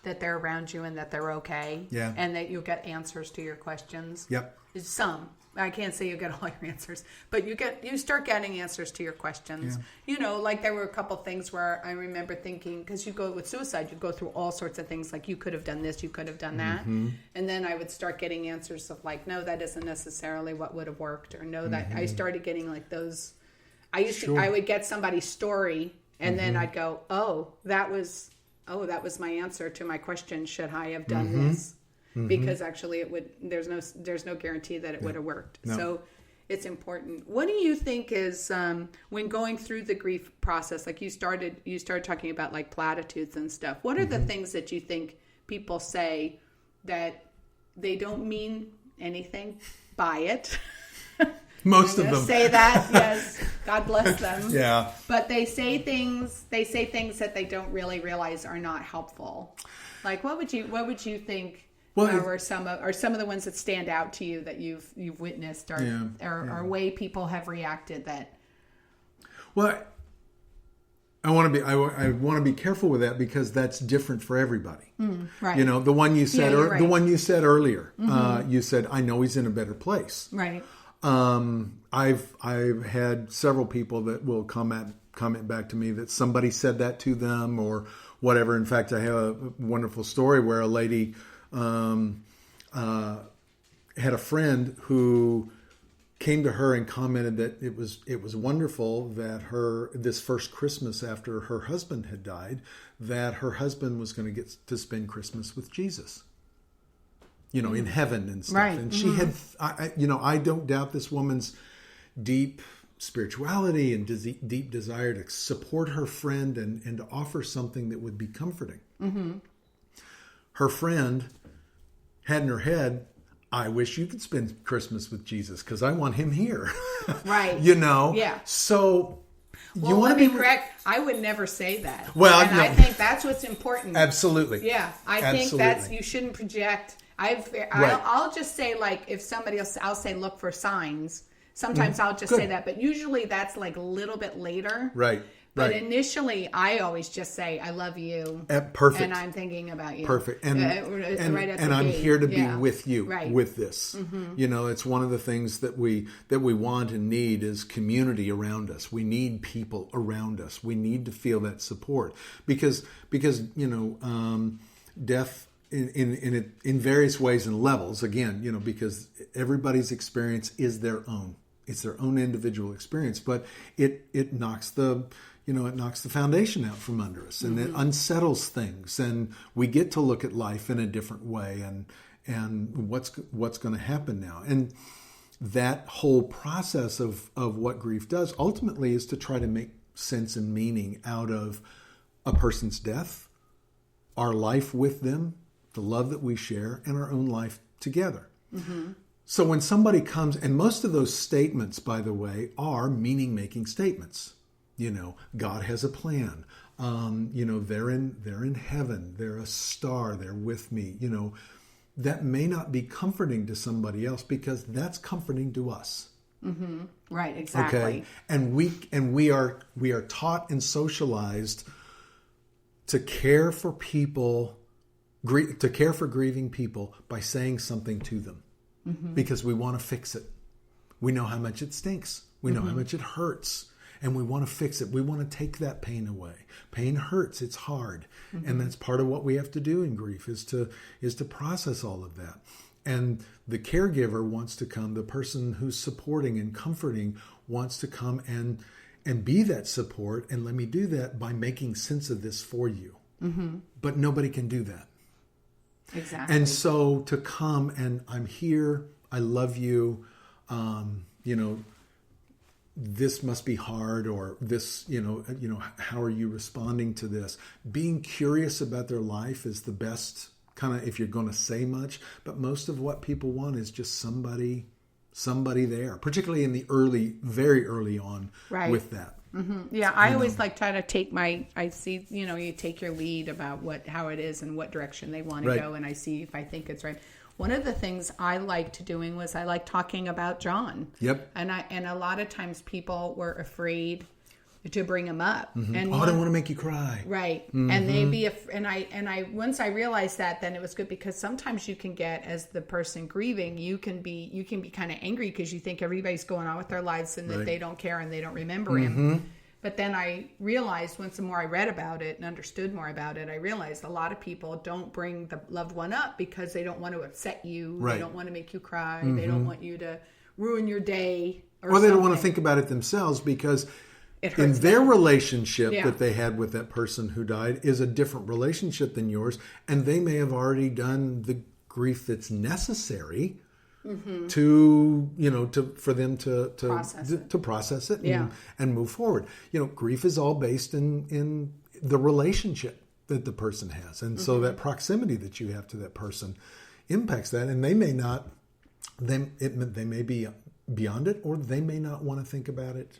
Speaker 1: that they're around you and that they're okay. Yeah. And that you'll get answers to your questions. Yep. Some. I can't say you get all your answers, but you start getting answers to your questions. Yeah. Like there were a couple things where I remember thinking, because you go with suicide, you go through all sorts of things, like you could have done this, you could have done that. And then I would start getting answers of like, no, that isn't necessarily what would have worked, or no, that I started getting like those. I would get somebody's story, and then I'd go, that was my answer to my question. Should I have done this? Because actually there's no guarantee that it would have worked. No. So it's important. What do you think is when going through the grief process, like you started talking about like platitudes and stuff, what are the things that you think people say that they don't mean anything by it?
Speaker 2: Most of them
Speaker 1: say that. Yes, God bless them.
Speaker 2: Yeah,
Speaker 1: but they say things that they don't really realize are not helpful. Like what would you think? Well, or some of the ones that stand out to you that you've witnessed, or way people have reacted that.
Speaker 2: Well, I want to be careful with that, because that's different for everybody. Right. The one you said the one you said earlier. You said, I know he's in a better place. Right. I've had several people that will comment back to me that somebody said that to them or whatever. In fact, I have a wonderful story where a lady had a friend who came to her and commented that it was wonderful that this first Christmas after her husband had died, that her husband was going to get to spend Christmas with Jesus, in heaven and stuff. Right. And she had, I don't doubt this woman's deep spirituality and deep desire to support her friend and to offer something that would be comforting. Her friend had in her head, I wish you could spend Christmas with Jesus because I want him here.
Speaker 1: Right.
Speaker 2: Yeah. So you want to be
Speaker 1: correct. I would never say that.
Speaker 2: Well,
Speaker 1: and
Speaker 2: no.
Speaker 1: I think that's what's important.
Speaker 2: Absolutely.
Speaker 1: Yeah. I think you shouldn't project. I'll just say, like, if somebody else, I'll say look for signs. Sometimes I'll just say that, but usually that's like a little bit later.
Speaker 2: Right.
Speaker 1: But initially, I always just say, I love you.
Speaker 2: Perfect.
Speaker 1: And I'm thinking about you.
Speaker 2: Perfect. And
Speaker 1: right at
Speaker 2: and
Speaker 1: the
Speaker 2: I'm
Speaker 1: gate.
Speaker 2: here to be with you
Speaker 1: Right.
Speaker 2: with this. It's one of the things that we want and need is community around us. We need people around us. We need to feel that support because death in various ways and levels, again, because everybody's experience is their own. It's their own individual experience, but it knocks the foundation out from under us, and it unsettles things, and we get to look at life in a different way, and what's going to happen now. And that whole process of what grief does ultimately is to try to make sense and meaning out of a person's death, our life with them, the love that we share, and our own life together. So when somebody comes, and most of those statements, by the way, are meaning-making statements. God has a plan. They're in heaven. They're a star. They're with me. That may not be comforting to somebody else because that's comforting to us.
Speaker 1: Right. Exactly.
Speaker 2: Okay. And we are taught and socialized to care for people, to care for grieving people by saying something to them because we want to fix it. We know how much it stinks. We know how much it hurts. And we want to fix it. We want to take that pain away. Pain hurts. It's hard. And that's part of what we have to do in grief is to process all of that. And the caregiver wants to come, the person who's supporting and comforting wants to come and be that support. And let me do that by making sense of this for you. But nobody can do that.
Speaker 1: Exactly.
Speaker 2: And so to come and I'm here, I love you, this must be hard, or this, how are you responding to this? Being curious about their life is the best kind of, if you're going to say much, but most of what people want is just somebody there, particularly in the very early on with that.
Speaker 1: Yeah, I always try to take you take your lead about how it is and what direction they want to go, and I see if I think it's right. One of the things I liked doing was I liked talking about John.
Speaker 2: Yep.
Speaker 1: And a lot of times people were afraid to bring him up. And
Speaker 2: I don't want to make you cry.
Speaker 1: Right. And they'd be and I once I realized that, then it was good, because sometimes you can get, as the person grieving, you can be kind of angry because you think everybody's going on with their lives and that they don't care and they don't remember him. But then I realized, once the more I read about it and understood more about it, I realized a lot of people don't bring the loved one up because they don't want to upset you. Right. They don't want to make you cry. They don't want you to ruin your day. Or
Speaker 2: they don't want to think about it themselves because in their relationship that they had with that person who died is a different relationship than yours. And they may have already done the grief that's necessary for them to process it and move forward. Grief is all based in the relationship that the person has, and so that proximity that you have to that person impacts that. And they may not, they may be beyond it, or they may not want to think about it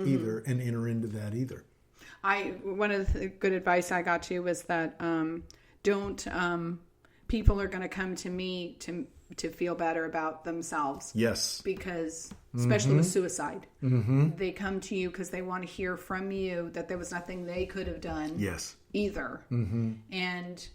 Speaker 2: either and enter into that either.
Speaker 1: One of the good advice I got to was that people are going to come to me to feel better about themselves. Yes. Because, especially with suicide, they come to you because they want to hear from you that there was nothing they could have done either. And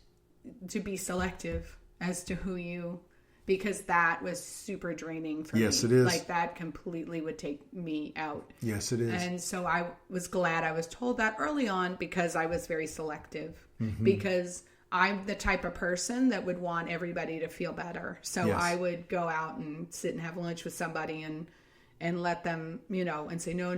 Speaker 1: to be selective as to who you, because that was super draining for me.
Speaker 2: Yes, it is.
Speaker 1: Like, that completely would take me out.
Speaker 2: Yes, it is.
Speaker 1: And so I was glad I was told that early on, because I was very selective. Because I'm the type of person that would want everybody to feel better. So I would go out and sit and have lunch with somebody and let them, and say, no,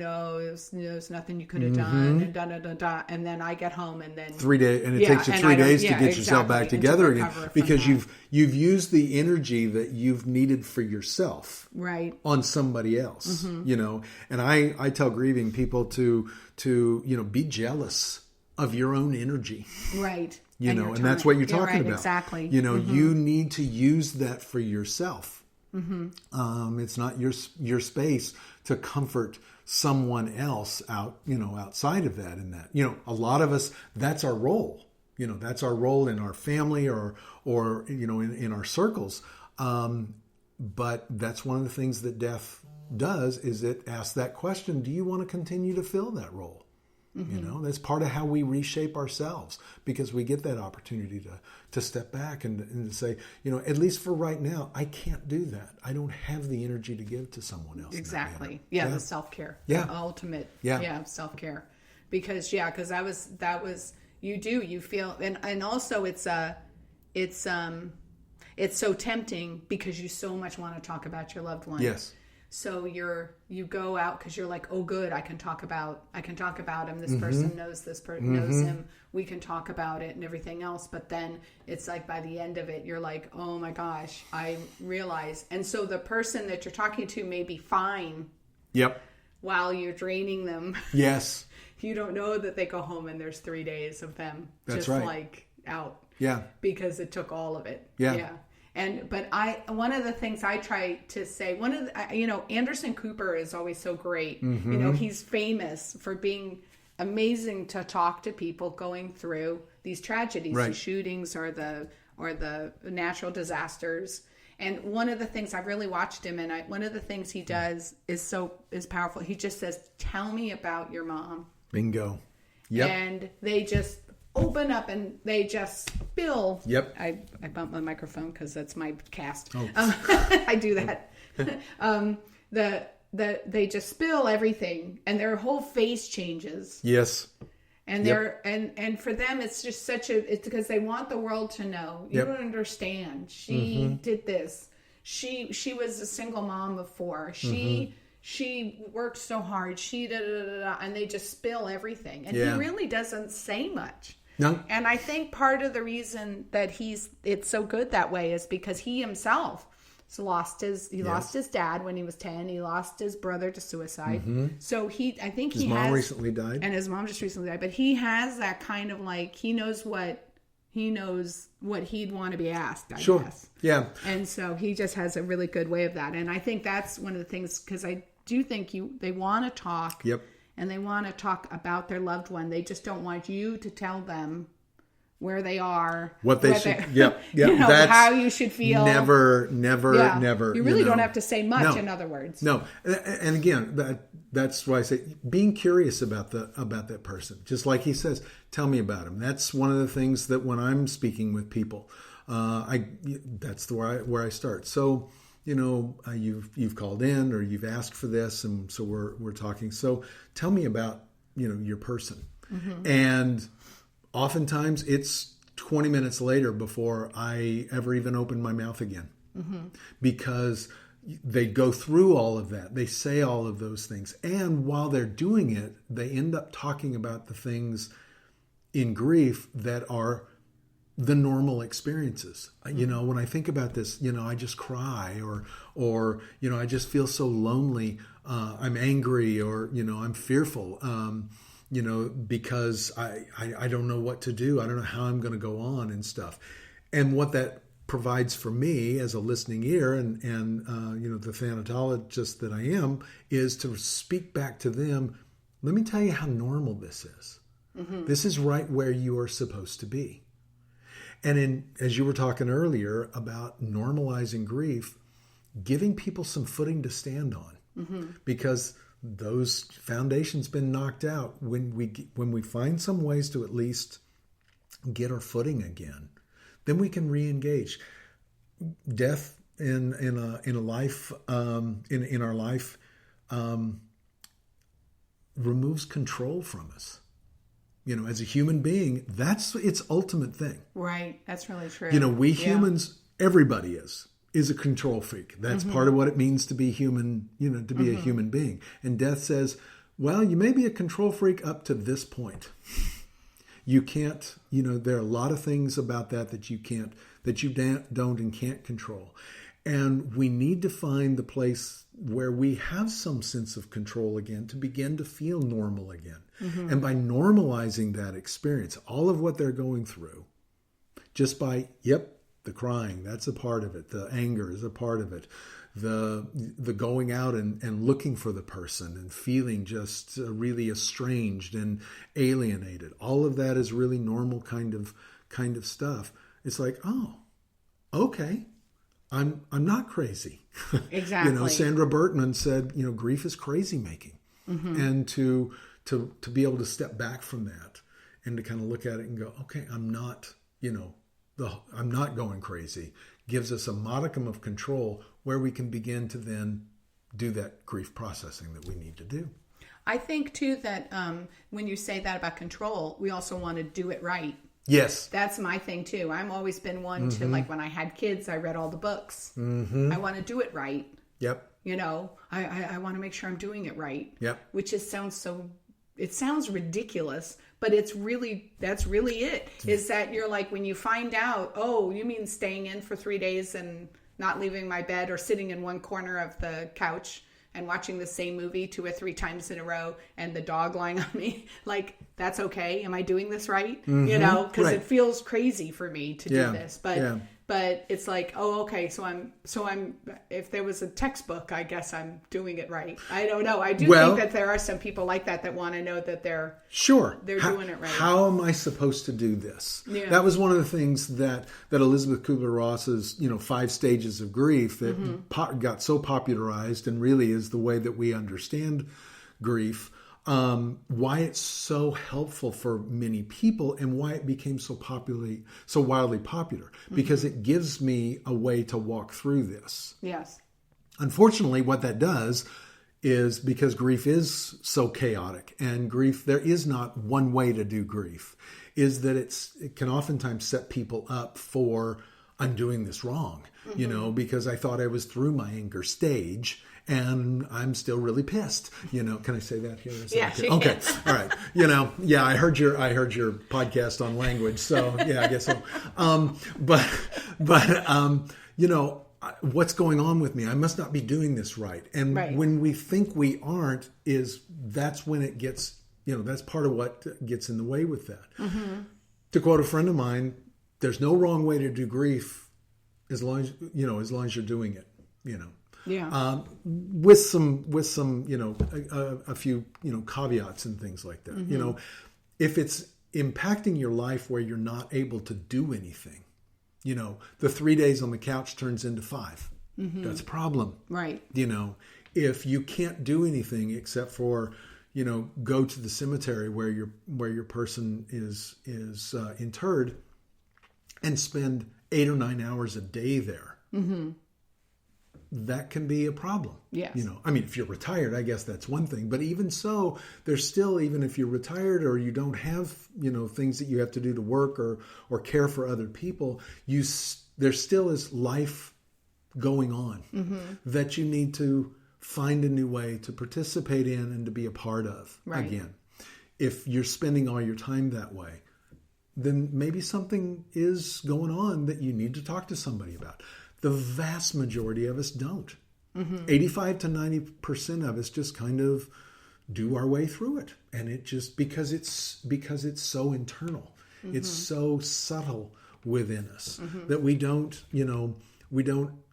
Speaker 1: there's nothing you could have done, and and then I get home, and then
Speaker 2: 3 days, and it takes you 3 days to get yourself back together again, because you've used the energy that you've needed for yourself on somebody else, and I tell grieving people to be jealous of your own energy. and that's what you're talking about.
Speaker 1: Exactly.
Speaker 2: You need to use that for yourself. It's not your space to comfort someone else outside of that. And that, a lot of us, that's our role. That's our role in our family or in our circles. But that's one of the things that death does, is it asks that question: do you want to continue to fill that role? That's part of how we reshape ourselves, because we get that opportunity to step back and to say, at least for right now, I can't do that. I don't have the energy to give to someone else.
Speaker 1: Exactly. The self-care.
Speaker 2: Yeah.
Speaker 1: The ultimate. Self-care. Because you feel, and also it's so tempting because you so much want to talk about your loved one.
Speaker 2: Yes.
Speaker 1: So you go out because you're like, oh, good, I can talk about him. This person knows this person knows him. We can talk about it and everything else. But then it's like by the end of it, you're like, oh my gosh, I realize. And so the person that you're talking to may be fine.
Speaker 2: Yep.
Speaker 1: While you're draining them.
Speaker 2: Yes.
Speaker 1: You don't know that they go home and there's 3 days of them
Speaker 2: That's
Speaker 1: just
Speaker 2: right.
Speaker 1: like out.
Speaker 2: Yeah.
Speaker 1: Because it took all of it.
Speaker 2: Yeah.
Speaker 1: But one of the things I try to say, Anderson Cooper is always so great. He's famous for being amazing to talk to people going through these tragedies,
Speaker 2: right.
Speaker 1: the shootings or the natural disasters. And one of the things I've really watched him, and one of the things he does is powerful. He just says, "Tell me about your mom."
Speaker 2: Bingo. Yep.
Speaker 1: And they just open up and they just spill.
Speaker 2: Yep.
Speaker 1: I bumped my microphone because that's my cast.
Speaker 2: Oh.
Speaker 1: I do that. They just spill everything and their whole face changes.
Speaker 2: Yes.
Speaker 1: And and for them it's just it's because they want the world to know. You don't understand. She did this. She was a single mom of 4. She worked so hard. And they just spill everything. And he really doesn't say much.
Speaker 2: No.
Speaker 1: And I think part of the reason that it's so good that way is because he himself lost his dad when he was 10. He lost his brother to suicide. So I think his
Speaker 2: mom recently died.
Speaker 1: And his mom just recently died. But he has that kind of like, he knows what he'd want to be asked, I guess.
Speaker 2: Yeah.
Speaker 1: And so he just has a really good way of that. And I think that's one of the things, because I do think they want to talk.
Speaker 2: Yep.
Speaker 1: And they want to talk about their loved one. They just don't want you to tell them where they are,
Speaker 2: what they should,
Speaker 1: how you should feel.
Speaker 2: Never.
Speaker 1: You really don't have to say much. In other words,
Speaker 2: no. And again, that's why I say being curious about that person. Just like he says, tell me about him. That's one of the things that when I'm speaking with people, that's where I start. So, you've called in or you've asked for this, and so we're talking. So tell me about your person, and oftentimes it's 20 minutes later before I ever even open my mouth again, because they go through all of that. They say all of those things. And while they're doing it, they end up talking about the things in grief that are the normal experiences. When I think about this, I just cry or I just feel so lonely. I'm angry or, I'm fearful. Because I don't know what to do. I don't know how I'm going to go on and stuff. And what that provides for me as a listening ear and the thanatologist that I am is to speak back to them. Let me tell you how normal this is. This is right where you are supposed to be. And as you were talking earlier about normalizing grief, giving people some footing to stand on, because those foundations been knocked out. When we find some ways to at least get our footing again, then we can re-engage. Death in a life in our life removes control from us. As a human being, that's its ultimate thing.
Speaker 1: Right, that's really true.
Speaker 2: We humans, everybody is a control freak. That's part of what it means to be human, to be a human being. And death says, well, you may be a control freak up to this point. You can't, there are a lot of things about that you don't and can't control. And we need to find the place where we have some sense of control again to begin to feel normal again. And by normalizing that experience, all of what they're going through, just by, the crying, that's a part of it. The anger is a part of it. The going out and looking for the person and feeling just really estranged and alienated. All of that is really normal kind of stuff. It's like, oh, okay, I'm not crazy.
Speaker 1: Exactly.
Speaker 2: Sandra Bertman said, grief is crazy making. And to be able to step back from that and to kind of look at it and go, okay, I'm not going crazy, gives us a modicum of control where we can begin to then do that grief processing that we need to do.
Speaker 1: I think too that when you say that about control, we also want to do it right.
Speaker 2: Yes.
Speaker 1: That's my thing too. I've always been one to, like, when I had kids, I read all the books. I want to do it right.
Speaker 2: Yep.
Speaker 1: I want to make sure I'm doing it right.
Speaker 2: Yep.
Speaker 1: Which it sounds ridiculous, but that's really it. Is that you're like, when you find out, oh, you mean staying in for 3 days and not leaving my bed or sitting in one corner of the couch and watching the same movie 2 or 3 times in a row and the dog lying on me, like, that's okay. Am I doing this right? Because
Speaker 2: Right.
Speaker 1: It feels crazy for me to do this, but it's like, oh, okay. So I'm, if there was a textbook, I guess I'm doing it right. I don't know. I do think that there are some people like that want to know that they're doing it right.
Speaker 2: How am I supposed to do this?
Speaker 1: Yeah.
Speaker 2: That was one of the things that Elizabeth Kubler-Ross's 5 stages of grief that got so popularized and really is the way that we understand grief. Why it's so helpful for many people and why it became so wildly popular, because it gives me a way to walk through this.
Speaker 1: Yes.
Speaker 2: Unfortunately, what that does is, because grief is so chaotic, and grief, there is not one way to do grief, is that it can oftentimes set people up for, I'm doing this wrong, because I thought I was through my anger stage and I'm still really pissed. Can I say that here?
Speaker 1: Yeah.
Speaker 2: Okay. All right. I heard your podcast on language. So yeah, I guess so. What's going on with me? I must not be doing this right. And when we think we aren't, that's when it gets, that's part of what gets in the way with that. To quote a friend of mine, there's no wrong way to do grief as long as you're doing it,
Speaker 1: Yeah.
Speaker 2: With some a few caveats and things like that. If it's impacting your life where you're not able to do anything, the 3 days on the couch turns into 5. That's a problem.
Speaker 1: Right.
Speaker 2: If you can't do anything except for go to the cemetery where your person is interred and spend 8 or 9 hours a day there. That can be a problem.
Speaker 1: Yes.
Speaker 2: If you're retired, I guess that's one thing. But even so, there's still, even if you're retired or you don't have, things that you have to do to work or care for other people, there still is life going on that you need to find a new way to participate in and to be a part of.
Speaker 1: Right.
Speaker 2: Again, if you're spending all your time that way, then maybe something is going on that you need to talk to somebody about. The vast majority of us don't. 85 to 90% of us just kind of do our way through it. And it just, because it's so internal, it's so subtle within us that we don't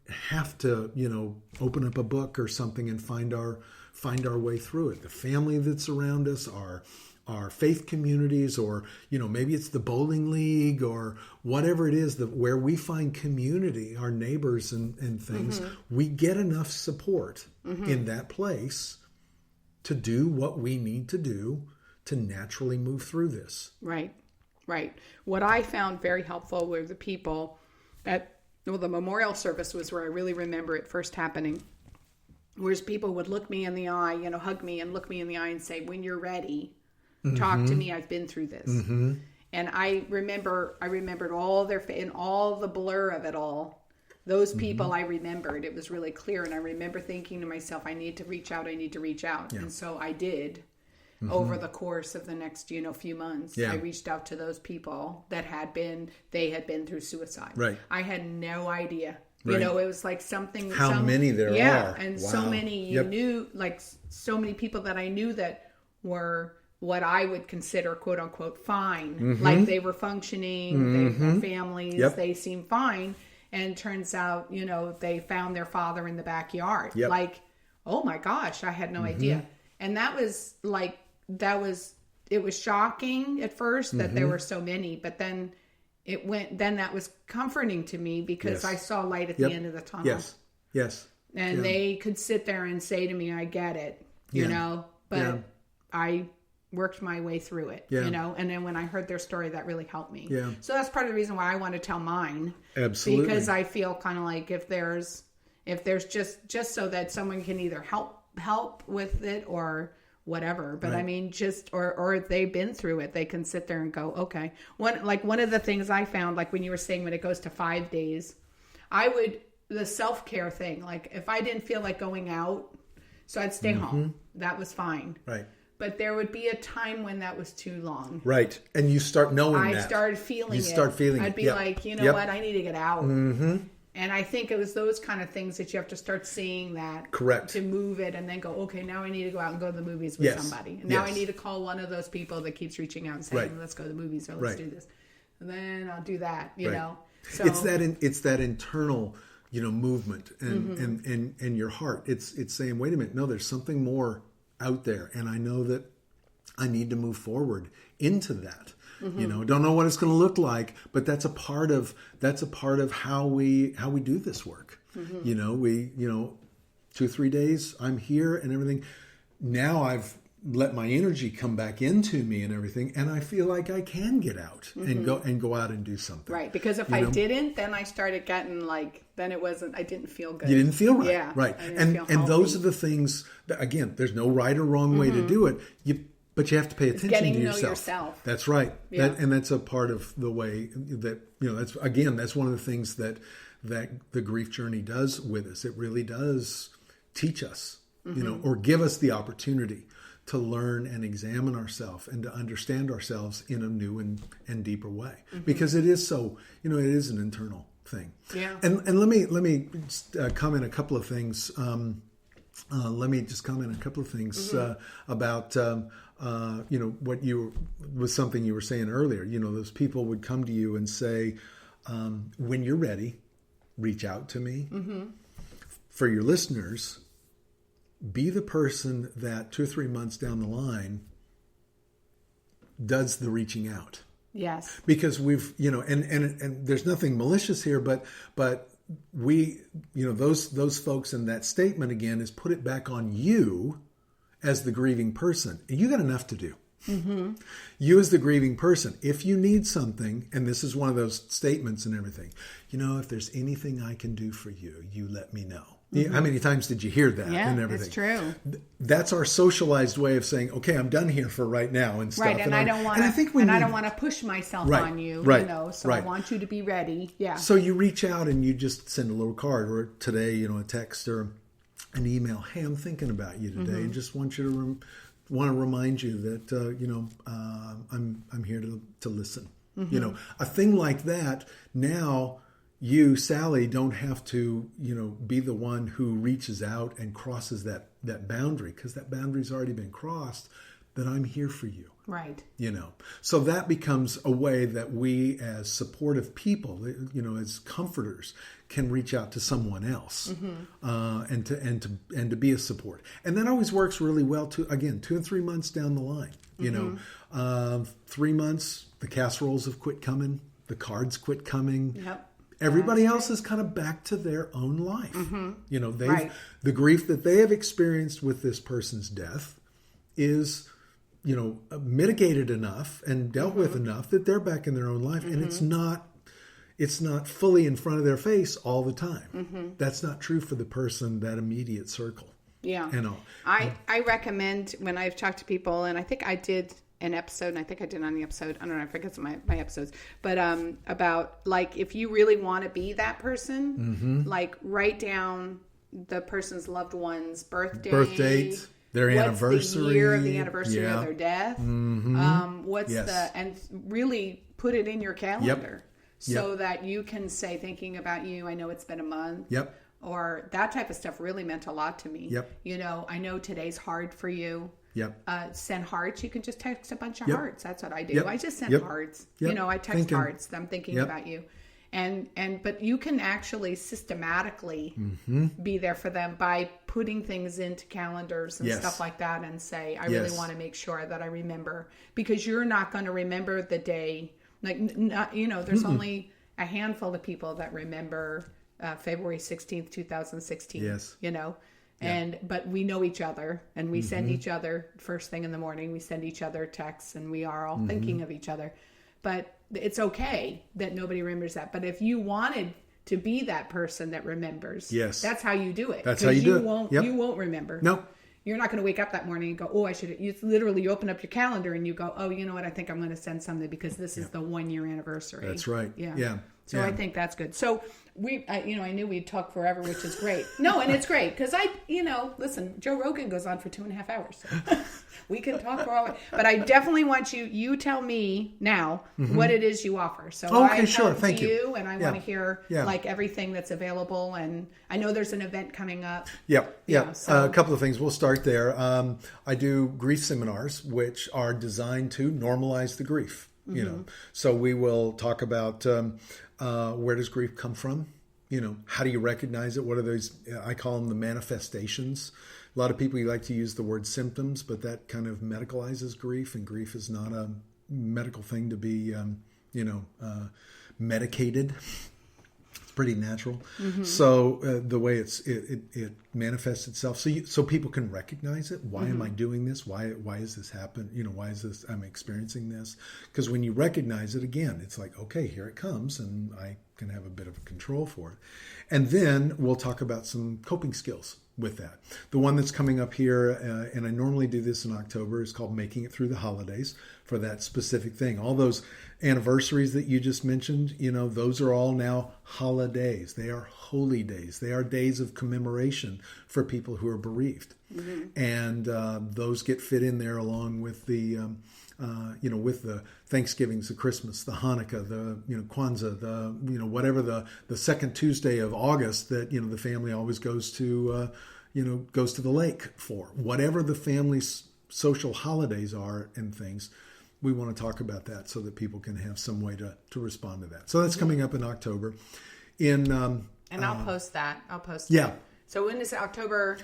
Speaker 2: have to, open up a book or something and find our way through it. The family that's around us, our faith communities, or maybe it's the bowling league or whatever it is, where we find community, our neighbors and things, we get enough support in that place to do what we need to do to naturally move through this.
Speaker 1: Right. What I found very helpful were the people the memorial service was where I really remember it first happening. Whereas people would look me in the eye, hug me and look me in the eye and say, when you're ready, talk to me. I've been through this. And I remembered all in all the blur of it all. Those people I remembered. It was really clear. And I remember thinking to myself, I need to reach out. Yeah. And so I did over the course of the next, few months.
Speaker 2: Yeah.
Speaker 1: I reached out to those people that had been through suicide.
Speaker 2: Right.
Speaker 1: I had no idea.
Speaker 2: Right.
Speaker 1: It was like something.
Speaker 2: How many there are.
Speaker 1: And
Speaker 2: wow.
Speaker 1: so many you knew, like so many people that I knew that were what I would consider quote unquote fine. Like they were functioning, they had families, they seemed fine. And turns out, they found their father in the backyard. Like, oh my gosh, I had no idea. And that was it was shocking at first that there were so many, but then that was comforting to me because I saw light at the end of the tunnel.
Speaker 2: Yes.
Speaker 1: And they could sit there and say to me, I get it, but I worked my way through it, and then when I heard their story, that really helped me. So that's part of the reason why I want to tell mine.
Speaker 2: Absolutely.
Speaker 1: Because I feel kind of like if there's just so that someone can either help with it or whatever, but I mean, just, or if they've been through it, they can sit there and go, okay. One of the things I found, like when you were saying, when it goes to 5 days, the self-care thing, like if I didn't feel like going out, so I'd stay home. That was fine.
Speaker 2: Right.
Speaker 1: But there would be a time when that was too long.
Speaker 2: Right. And you start knowing
Speaker 1: I started feeling it.
Speaker 2: You start feeling it.
Speaker 1: I'd be like, what? I need to get out. And I think it was those kind of things that you have to start seeing that.
Speaker 2: Correct.
Speaker 1: To move it and then go, okay, now I need to go out and go to the movies with somebody. And now I need to call one of those people that keeps reaching out and saying, let's go to the movies or let's do this. And then I'll do that, you know. So
Speaker 2: it's that internal, movement and your heart. It's saying, wait a minute, no, there's something more out there, and I know that I need to move forward into that. Don't know what it's going to look like, but that's a part of how we do this work. We 2-3 days I'm here and everything. Now I've let my energy come back into me and everything, and I feel like I can get out and go out and do something.
Speaker 1: Right, because if I didn't, then I started getting then it wasn't. I didn't feel good.
Speaker 2: You didn't feel right.
Speaker 1: Yeah,
Speaker 2: right. And those are the things that, again, there's no right or wrong way to do it. But you have to pay attention to yourself. That's right. Yeah. And that's a part of the way that that's one of the things that the grief journey does with us. It really does teach us, or give us the opportunity to learn and examine ourselves and to understand ourselves in a new and deeper way, because it is so, it is an internal thing.
Speaker 1: Yeah.
Speaker 2: And let me just comment a couple of things. About what was something you were saying earlier. Those people would come to you and say, when you're ready, reach out to me. For your listeners, be the person that 2 or 3 months down the line does the reaching out.
Speaker 1: Yes.
Speaker 2: Because we've, and there's nothing malicious here, but we, those folks in that statement again is put it back on you as the grieving person. And you got enough to do. You as the grieving person, if you need something, and this is one of those statements and everything, if there's anything I can do for you, you let me know. How many times did you hear that and everything?
Speaker 1: It's true.
Speaker 2: That's our socialized way of saying, okay, I'm done here for right now and stuff.
Speaker 1: Right, and I don't want to push myself on you, so I want you to be ready. Yeah.
Speaker 2: So you reach out and you just send a little card, or today, a text or an email. Hey, I'm thinking about you today, and just want you to remind you that I'm here to listen. A thing like that. Now you, Sally, don't have to be the one who reaches out and crosses that boundary, because that boundary's already been crossed. That I'm here for you.
Speaker 1: Right.
Speaker 2: So that becomes a way that we as supportive people, as comforters, can reach out to someone else and to be a support. And that always works really well too. Again, 2 and 3 months down the line, 3 months, the casseroles have quit coming, the cards quit coming.
Speaker 1: Yep.
Speaker 2: Everybody else is kind of back to their own life. The grief that they have experienced with this person's death is mitigated enough and dealt with enough that they're back in their own life, and it's not fully in front of their face all the time. That's not true for the person, that immediate circle.
Speaker 1: Yeah. I recommend, when I've talked to people, and I think I did an episode, and I think I did on the episode, I don't know, I forget my episodes, but about, like, if you really want to be that person, like, write down the person's loved one's birth date,
Speaker 2: their anniversary,
Speaker 1: the year of the anniversary of their death, and really put it in your calendar so that you can say, thinking about you, I know it's been a month.
Speaker 2: Yep.
Speaker 1: or that type of stuff really meant a lot to me.
Speaker 2: Yep.
Speaker 1: You know, I know today's hard for you.
Speaker 2: Yep.
Speaker 1: Send hearts. You can just text a bunch of
Speaker 2: Yep.
Speaker 1: hearts. That's what I do.
Speaker 2: Yep.
Speaker 1: I just send
Speaker 2: Yep.
Speaker 1: hearts.
Speaker 2: Yep.
Speaker 1: You know, I text
Speaker 2: Thinking.
Speaker 1: hearts. I'm thinking
Speaker 2: Yep.
Speaker 1: about you. But you can actually systematically be there for them by putting things into calendars and
Speaker 2: Yes.
Speaker 1: stuff like that, and say, I
Speaker 2: Yes.
Speaker 1: really want to make sure that I remember, because you're not going to remember the day. Like, not, you know, there's only a handful of people that remember February 16th, 2016.
Speaker 2: Yes.
Speaker 1: You know, but we know each other, and we send each other first thing in the morning. We send each other texts, and we are all thinking of each other. But it's okay that nobody remembers that. But if you wanted to be that person that remembers,
Speaker 2: Yes.
Speaker 1: that's how you do it.
Speaker 2: That's how you do it.
Speaker 1: Won't,
Speaker 2: Yep.
Speaker 1: You won't remember.
Speaker 2: No.
Speaker 1: You're not going to wake up that morning and go, oh, I should. You literally open up your calendar and you go, oh, you know what? I think I'm going to send something because this is the 1 year anniversary.
Speaker 2: That's right.
Speaker 1: Yeah.
Speaker 2: Yeah.
Speaker 1: So
Speaker 2: Yeah.
Speaker 1: I think that's good. So I knew we'd talk forever, which is great. No, and it's great because listen, Joe Rogan goes on for 2.5 hours. So we can talk for all. But I definitely want you tell me now what it is you offer. So
Speaker 2: Okay,
Speaker 1: I
Speaker 2: sure.
Speaker 1: come
Speaker 2: Thank
Speaker 1: to
Speaker 2: you.
Speaker 1: and I want to hear
Speaker 2: Yeah.
Speaker 1: like everything that's available. And I know there's an event coming up.
Speaker 2: Yep.
Speaker 1: Yeah, so-
Speaker 2: A couple of things. We'll start there. I do grief seminars, which are designed to normalize the grief. You know, so we will talk about where does grief come from? You know, how do you recognize it? What are those? I call them the manifestations. A lot of people like to use the word symptoms, but that kind of medicalizes grief, and grief is not a medical thing to be, medicated. Pretty natural. So the way it manifests itself, so people can recognize it. Why am I doing this? Why is this happen? You know, why is this? I'm experiencing this. Because when you recognize it, again, it's like, okay, here it comes, and I can have a bit of control for it. And then we'll talk about some coping skills with that. The one that's coming up here, and I normally do this in October, is called Making It Through the Holidays, for that specific thing. All those anniversaries that you just mentioned, you know, those are all now holidays. They are holy days. They are days of commemoration for people who are bereaved. And those get fit in there along with the with the Thanksgivings, the Christmas, the Hanukkah, the Kwanzaa, the whatever the second Tuesday of August that the family always goes to the lake for. Whatever the family's social holidays are and things, we want to talk about that so that people can have some way to respond to that. So that's coming up in October. And
Speaker 1: I'll post that. I'll post
Speaker 2: yeah.
Speaker 1: it. So when is it, October?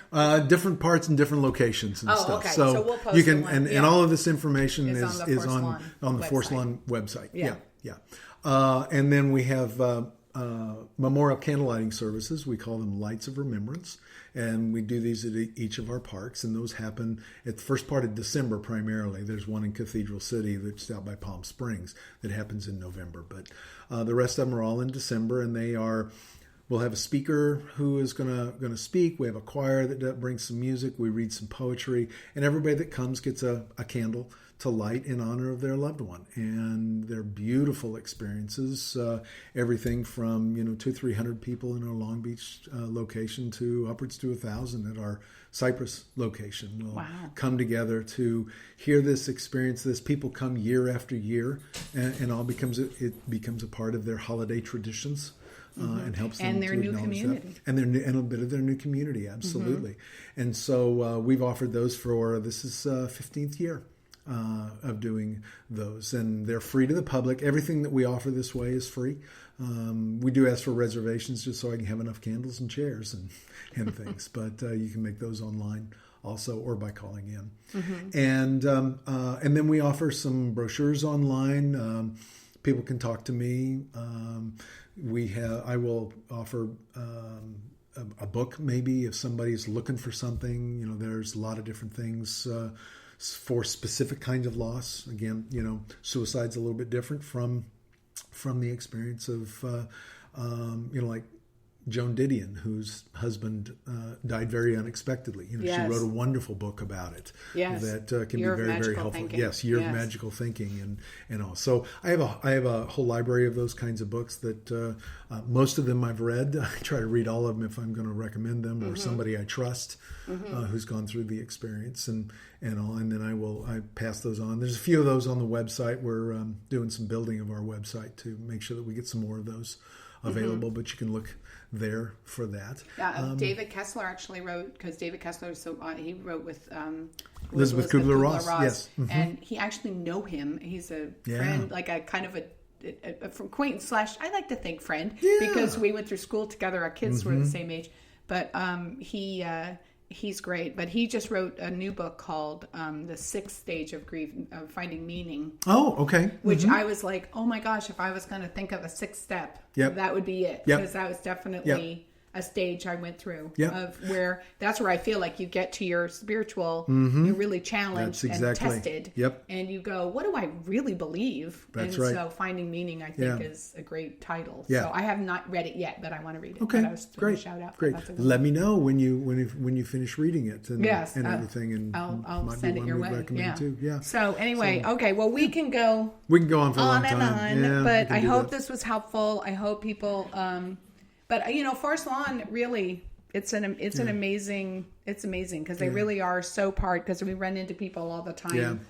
Speaker 2: Different parts and different locations and stuff.
Speaker 1: Okay.
Speaker 2: So,
Speaker 1: So we'll post
Speaker 2: you can,
Speaker 1: the one.
Speaker 2: and all of this information
Speaker 1: Is
Speaker 2: is
Speaker 1: on the Force
Speaker 2: on the
Speaker 1: Lawn
Speaker 2: Force
Speaker 1: website.
Speaker 2: Lawn website.
Speaker 1: Yeah.
Speaker 2: Yeah. And then we have memorial candlelighting services. We call them Lights of Remembrance. And we do these at each of our parks. And those happen at the first part of December primarily. There's one in Cathedral City that's out by Palm Springs that happens in November. But the rest of them are all in December, and they are... We'll have a speaker who is gonna speak. We have a choir that brings some music. We read some poetry, and everybody that comes gets a candle to light in honor of their loved one. And they're beautiful experiences. Everything from 200-300 people in our Long Beach location to upwards to 1,000 at our Cypress location will come together to hear this, experience this. People come year after year, and all becomes a part of their holiday traditions. And helps them
Speaker 1: And their
Speaker 2: to
Speaker 1: new
Speaker 2: acknowledge
Speaker 1: community.
Speaker 2: that. And a bit of their new community, absolutely. And so we've offered those for, this is 15th year of doing those. And they're free to the public. Everything that we offer this way is free. We do ask for reservations just so I can have enough candles and chairs and things. But you can make those online also, or by calling in. And then we offer some brochures online. People can talk to me. I will offer a book maybe if somebody's looking for something. There's a lot of different things for specific kinds of loss. Again, suicide's a little bit different from the experience of like Joan Didion, whose husband died very unexpectedly.
Speaker 1: Yes.
Speaker 2: She wrote a wonderful book about it.
Speaker 1: Yes.
Speaker 2: That can
Speaker 1: Year
Speaker 2: be
Speaker 1: of
Speaker 2: very, very
Speaker 1: Magical
Speaker 2: helpful.
Speaker 1: Thinking.
Speaker 2: Yes, Year
Speaker 1: Yes.
Speaker 2: of Magical Thinking and all. So I have a whole library of those kinds of books that most of them I've read. I try to read all of them if I'm going to recommend them or somebody I trust who's gone through the experience and all. And then I pass those on. There's a few of those on the website. We're doing some building of our website to make sure that we get some more of those available, but you can look there for that.
Speaker 1: David Kessler actually wrote, because David Kessler he wrote with
Speaker 2: Elizabeth Kubler-Ross, yes.
Speaker 1: And he actually know him. He's a friend, like a kind of a acquaintance / I like to think friend, because we went through school together. Our kids were the same age, but he's great. But he just wrote a new book called The Sixth Stage of Grief, Finding Meaning.
Speaker 2: Oh, okay.
Speaker 1: Which I was like, oh my gosh, if I was going to think of a sixth step, that would be it. Because that was definitely a stage I went through of where that's where I feel like you get to your spiritual, you're really challenged and tested. And you go, what do I really believe?
Speaker 2: That's
Speaker 1: and so Finding Meaning, I think, is a great title. So I have not read it yet, but I want to read it.
Speaker 2: Okay,
Speaker 1: great. Shout out.
Speaker 2: Great. Let me know when you finish reading it and everything. And
Speaker 1: I'll send it your way.
Speaker 2: Too. Yeah.
Speaker 1: So anyway, okay. Well, we can go
Speaker 2: on for a long time.
Speaker 1: And on. But I hope this was helpful. I hope people. But Forest Lawn, really, it's amazing because they really are so because we run into people all the time.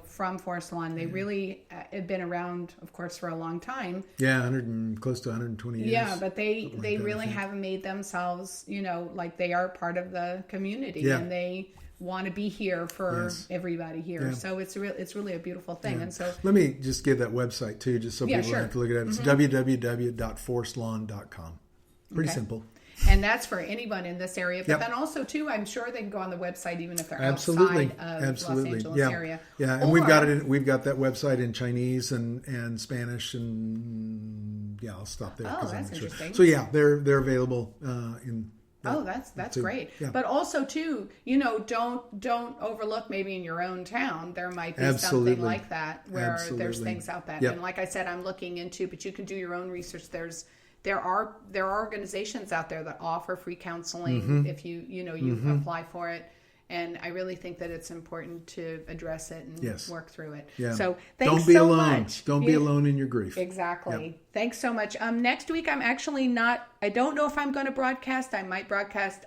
Speaker 1: From Forest Lawn, they really have been around, of course, for a long time.
Speaker 2: Yeah, close to 120 years.
Speaker 1: Yeah, but they really have made themselves, like they are part of the community, and they want to be here for everybody here. So it's really a beautiful thing. And so
Speaker 2: let me just give that website too, just so people don't have to look at it. It's www.forestlawn.com. Pretty simple.
Speaker 1: And that's for anyone in this area. But then also, too, I'm sure they can go on the website even if they're outside of Los Angeles area.
Speaker 2: Yeah, and we've got that website in Chinese and Spanish, and I'll stop there.
Speaker 1: Oh, that's interesting.
Speaker 2: So they're available in.
Speaker 1: That's great. Yeah. But also, too, don't overlook maybe in your own town there might be something like that where there's things out there. And like I said, I'm looking into, but you can do your own research. There are organizations out there that offer free counseling if you apply for it. And I really think that it's important to address it and work through it. Yeah. So thanks so much.
Speaker 2: Don't be alone in your grief.
Speaker 1: Exactly. Yep. Thanks so much. Next week, I'm actually I don't know if I'm going to broadcast. I might broadcast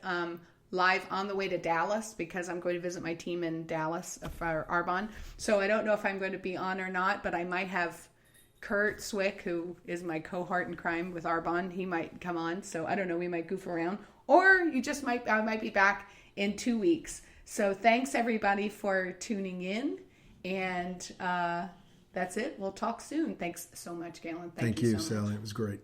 Speaker 1: live on the way to Dallas because I'm going to visit my team in Dallas for Arbonne. So I don't know if I'm going to be on or not, but I might have Kurt Swick, who is my cohort in crime with Arbonne. He might come on. So I don't know. We might goof around. Or I might be back in 2 weeks. So thanks, everybody, for tuning in. And that's it. We'll talk soon. Thanks so much, Galen.
Speaker 2: Thank you, Sally. It was great.